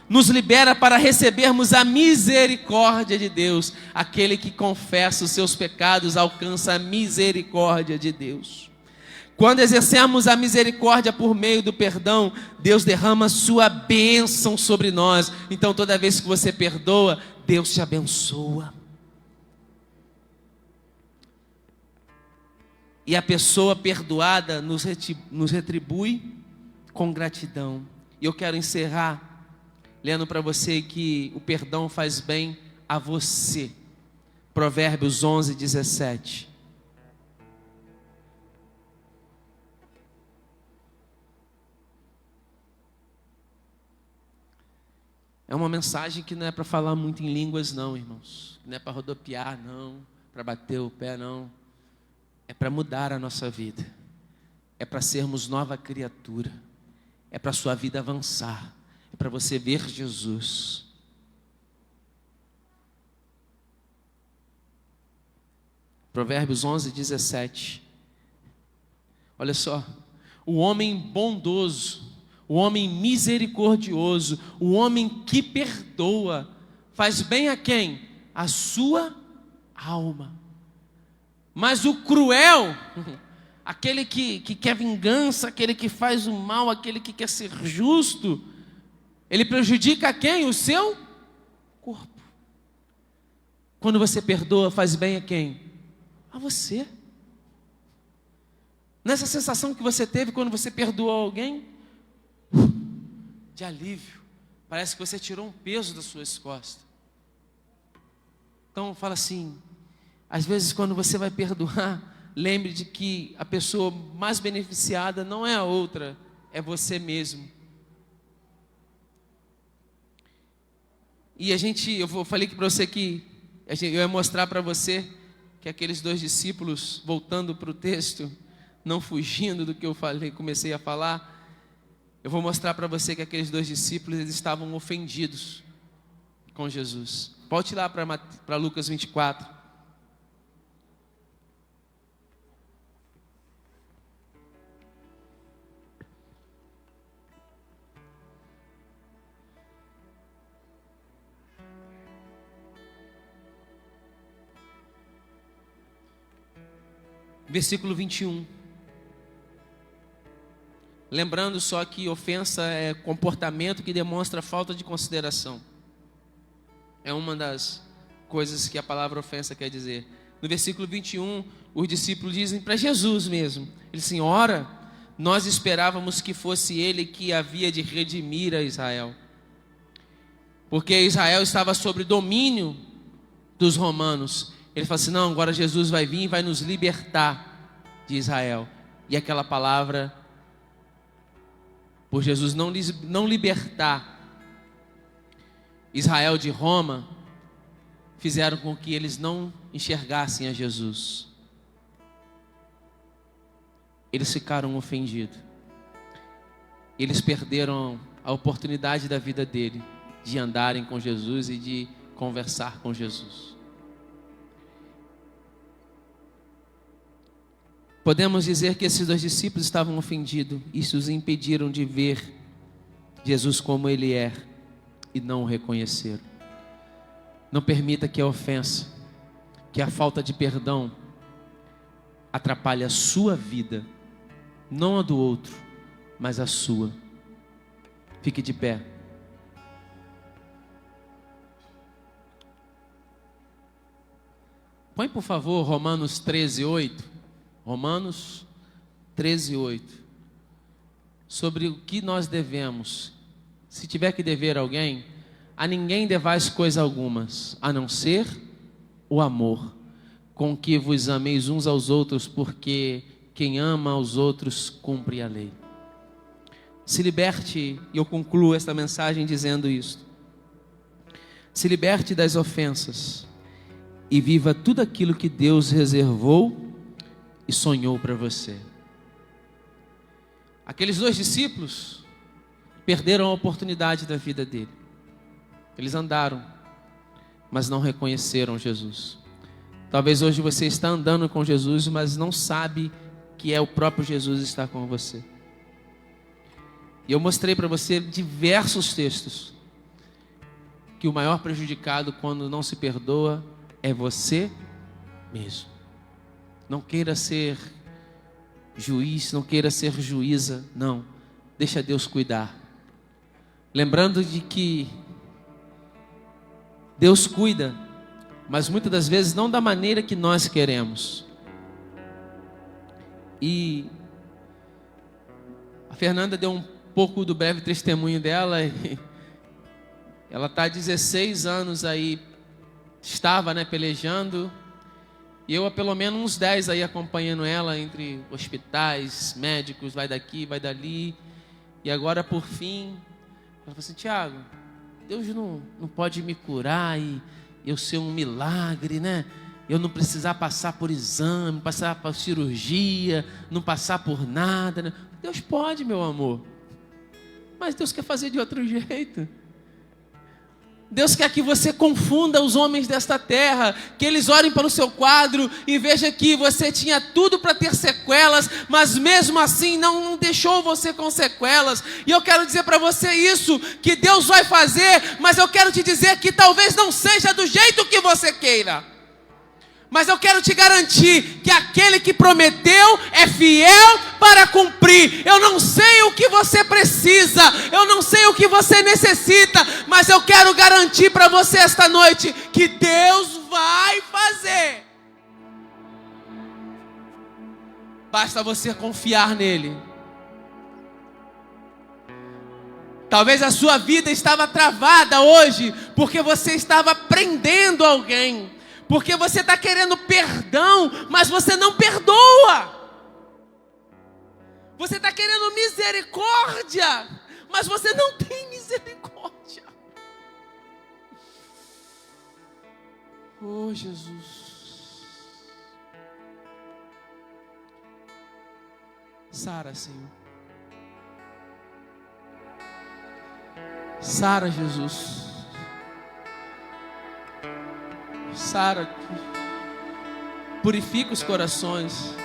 nos libera para recebermos a misericórdia de Deus. Aquele que confessa os seus pecados alcança a misericórdia de Deus. Quando exercemos a misericórdia por meio do perdão, Deus derrama sua bênção sobre nós. Então toda vez que você perdoa, Deus te abençoa. E a pessoa perdoada nos retribui com gratidão. E eu quero encerrar lendo para você que o perdão faz bem a você. Provérbios 11:17. É uma mensagem que não é para falar muito em línguas não, irmãos. Não é para rodopiar não, para bater o pé não. É para mudar a nossa vida. É para sermos nova criatura. É para a sua vida avançar. É para você ver Jesus. Provérbios 11:17. Olha só. O homem bondoso, o homem misericordioso, o homem que perdoa, faz bem a quem? A sua alma. Mas o cruel, aquele que quer vingança, aquele que faz o mal, aquele que quer ser justo, ele prejudica a quem? O seu corpo. Quando você perdoa, faz bem a quem? A você. Nessa sensação que você teve quando você perdoou alguém, de alívio, parece que você tirou um peso das suas costas. Então fala assim, às vezes quando você vai perdoar, lembre de que a pessoa mais beneficiada não é a outra, é você mesmo. E eu falei para você que eu ia mostrar para você que aqueles 2 discípulos, voltando para o texto, não fugindo do que eu falei, comecei a falar, eu vou mostrar para você que aqueles 2 discípulos, eles estavam ofendidos com Jesus. Volte lá para Lucas 24. Versículo 21. Lembrando só que ofensa é comportamento que demonstra falta de consideração. É uma das coisas que a palavra ofensa quer dizer. No versículo 21, os discípulos dizem para Jesus mesmo. Eles dizem, ora, nós esperávamos que fosse ele que havia de redimir a Israel. Porque Israel estava sob domínio dos romanos. Ele fala assim, não, agora Jesus vai vir e vai nos libertar de Israel. E aquela palavra, por Jesus não libertar Israel de Roma, fizeram com que eles não enxergassem a Jesus. Eles ficaram ofendidos. Eles perderam a oportunidade da vida dele, de andarem com Jesus e de conversar com Jesus. Podemos dizer que esses 2 discípulos estavam ofendidos. Isso os impediram de ver Jesus como Ele é e não o reconheceram. Não permita que a ofensa, que a falta de perdão atrapalhe a sua vida, não a do outro, mas a sua. Fique de pé. Põe por favor Romanos 13:8. Romanos 13:8. Sobre o que nós devemos. Se tiver que dever alguém, a ninguém devais coisa algumas, a não ser o amor, com que vos ameis uns aos outros, porque quem ama aos outros cumpre a lei. Se liberte, e eu concluo esta mensagem dizendo isto. Se liberte das ofensas e viva tudo aquilo que Deus reservou e sonhou para você. Aqueles 2 discípulos perderam a oportunidade da vida dele. Eles andaram, mas não reconheceram Jesus. Talvez hoje você está andando com Jesus, mas não sabe que é o próprio Jesus que está com você. E eu mostrei para você diversos textos que o maior prejudicado quando não se perdoa é você mesmo. Não queira ser juiz, não queira ser juíza, não. Deixa Deus cuidar. Lembrando de que Deus cuida, mas muitas das vezes não da maneira que nós queremos. E a Fernanda deu um pouco do breve testemunho dela. E ela está há 16 anos aí, estava, né, pelejando. E eu há pelo menos uns 10 aí acompanhando ela entre hospitais, médicos, vai daqui, vai dali. E agora, por fim, ela falou assim: Tiago, Deus não pode me curar e eu ser um milagre, né? Eu não precisar passar por exame, passar por cirurgia, não passar por nada, né? Deus pode, meu amor. Mas Deus quer fazer de outro jeito. Deus quer que você confunda os homens desta terra, que eles olhem para o seu quadro e vejam que você tinha tudo para ter sequelas, mas mesmo assim não deixou você com sequelas. E eu quero dizer para você isso, que Deus vai fazer, mas eu quero te dizer que talvez não seja do jeito que você queira. Mas eu quero te garantir que aquele que prometeu é fiel para cumprir. Eu não sei o que você precisa, eu não sei o que você necessita, mas eu quero garantir para você esta noite que Deus vai fazer. Basta você confiar nele. Talvez a sua vida estava travada hoje porque você estava prendendo alguém. Porque você está querendo perdão, mas você não perdoa. Você está querendo misericórdia, mas você não tem misericórdia. Oh, Jesus. Sara, Senhor. Sara, Jesus. Sara, purifica os corações.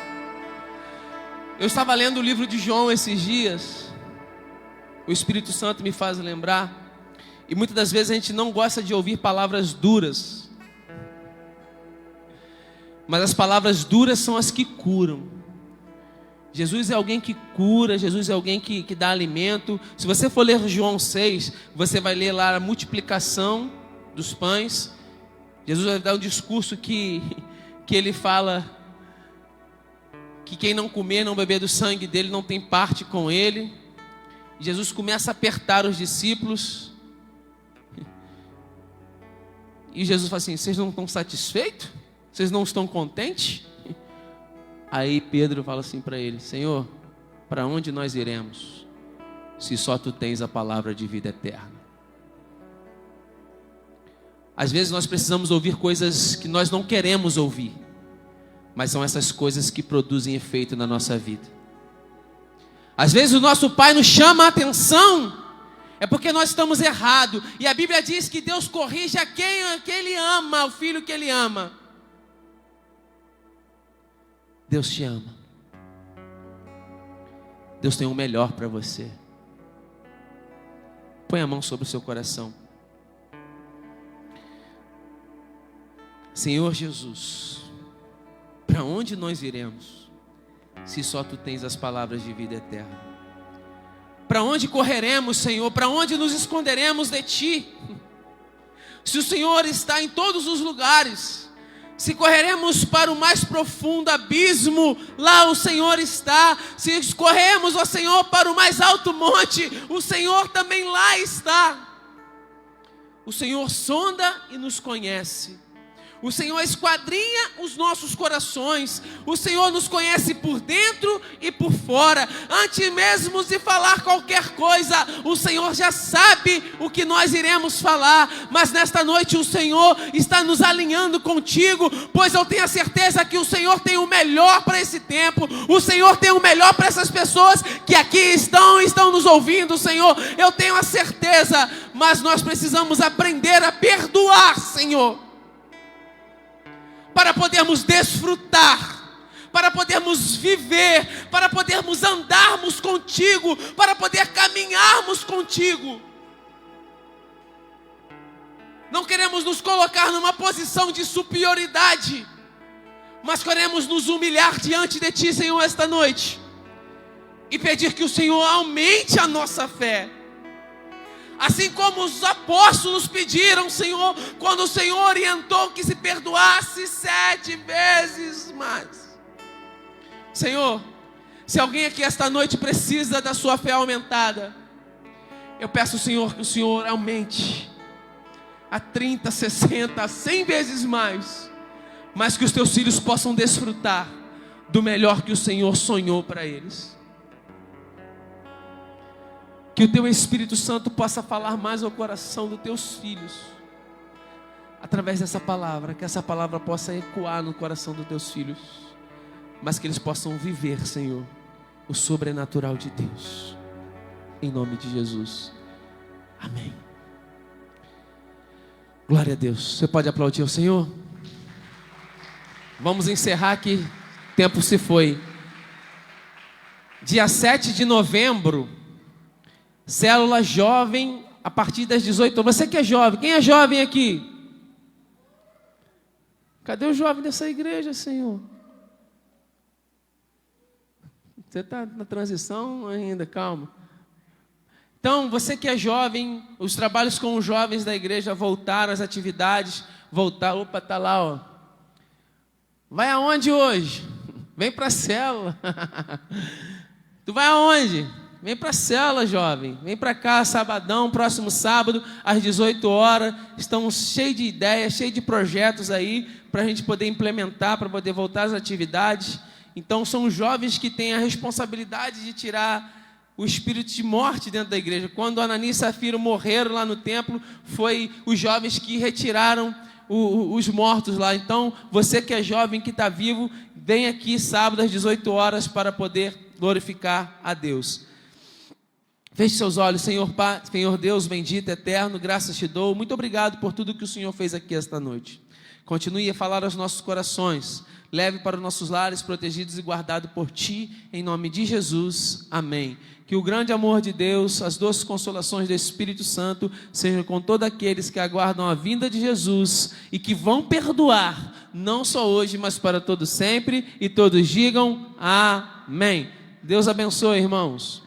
Eu estava lendo o livro de João esses dias. O Espírito Santo me faz lembrar. E muitas das vezes a gente não gosta de ouvir palavras duras. Mas as palavras duras são as que curam. Jesus é alguém que cura, Jesus é alguém que dá alimento. Se você for ler João 6, você vai ler lá a multiplicação dos pães. Jesus vai dar um discurso que ele fala que quem não comer, não beber do sangue dele, não tem parte com ele. Jesus começa a apertar os discípulos. E Jesus fala assim: vocês não estão satisfeitos? Vocês não estão contentes? Aí Pedro fala assim para ele: Senhor, para onde nós iremos, se só tu tens a palavra de vida eterna? Às vezes nós precisamos ouvir coisas que nós não queremos ouvir, mas são essas coisas que produzem efeito na nossa vida. Às vezes o nosso pai nos chama a atenção, é porque nós estamos errados. E a Bíblia diz que Deus corrige a quem ele ama, o filho que ele ama. Deus te ama. Deus tem o melhor para você. Põe a mão sobre o seu coração. Senhor Jesus, para onde nós iremos, se só tu tens as palavras de vida eterna? Para onde correremos, Senhor? Para onde nos esconderemos de ti? Se o Senhor está em todos os lugares, se correremos para o mais profundo abismo, lá o Senhor está. Se escorremos, ó Senhor, para o mais alto monte, o Senhor também lá está. O Senhor sonda e nos conhece. O Senhor esquadrinha os nossos corações. O Senhor nos conhece por dentro e por fora. Antes mesmo de falar qualquer coisa, o Senhor já sabe o que nós iremos falar. Mas nesta noite o Senhor está nos alinhando contigo, pois eu tenho a certeza que o Senhor tem o melhor para esse tempo. O Senhor tem o melhor para essas pessoas que aqui estão nos ouvindo, Senhor. Eu tenho a certeza, mas nós precisamos aprender a perdoar, Senhor, para podermos desfrutar, para podermos viver, para podermos andarmos contigo, para poder caminharmos contigo. Não queremos nos colocar numa posição de superioridade, mas queremos nos humilhar diante de ti, Senhor, esta noite, e pedir que o Senhor aumente a nossa fé. Assim como os apóstolos pediram, Senhor, quando o Senhor orientou que se perdoasse 7 vezes mais. Senhor, Se alguém aqui esta noite precisa da sua fé aumentada, eu peço ao Senhor que o Senhor aumente a 30, 60, 100 vezes mais, mas que os teus filhos possam desfrutar do melhor que o Senhor sonhou para eles. Que o teu Espírito Santo possa falar mais ao coração dos teus filhos, através dessa palavra, que essa palavra possa ecoar no coração dos teus filhos, mas que eles possam viver, Senhor, o sobrenatural de Deus, em nome de Jesus, amém. Glória a Deus. Você pode aplaudir o Senhor? Vamos encerrar que o tempo se foi. Dia 7 de novembro, célula jovem, a partir das 18 horas. Você que é jovem, quem é jovem aqui? Cadê o jovem dessa igreja, Senhor? Você está na transição ainda, calma. Então, você que é jovem, os trabalhos com os jovens da igreja voltaram, as atividades voltaram. Opa, está lá, ó. Vai aonde hoje? Vem para a célula. Tu vai aonde? Vem para a célula, jovem. Vem para cá, sabadão, próximo sábado, às 18 horas. Estamos cheios de ideias, cheios de projetos aí, para a gente poder implementar, para poder voltar às atividades. Então, são os jovens que têm a responsabilidade de tirar o espírito de morte dentro da igreja. Quando Ananias e Safira morreram lá no templo, foi os jovens que retiraram os mortos lá. Então, você que é jovem, que está vivo, vem aqui sábado às 18 horas para poder glorificar a Deus. Feche seus olhos. Senhor Deus bendito, eterno, graças te dou. Muito obrigado por tudo que o Senhor fez aqui esta noite. Continue a falar aos nossos corações. Leve para os nossos lares, protegidos e guardados por Ti, em nome de Jesus. Amém. Que o grande amor de Deus, as doces consolações do Espírito Santo, sejam com todos aqueles que aguardam a vinda de Jesus e que vão perdoar, não só hoje, mas para todo sempre, e todos digam amém. Deus abençoe, irmãos.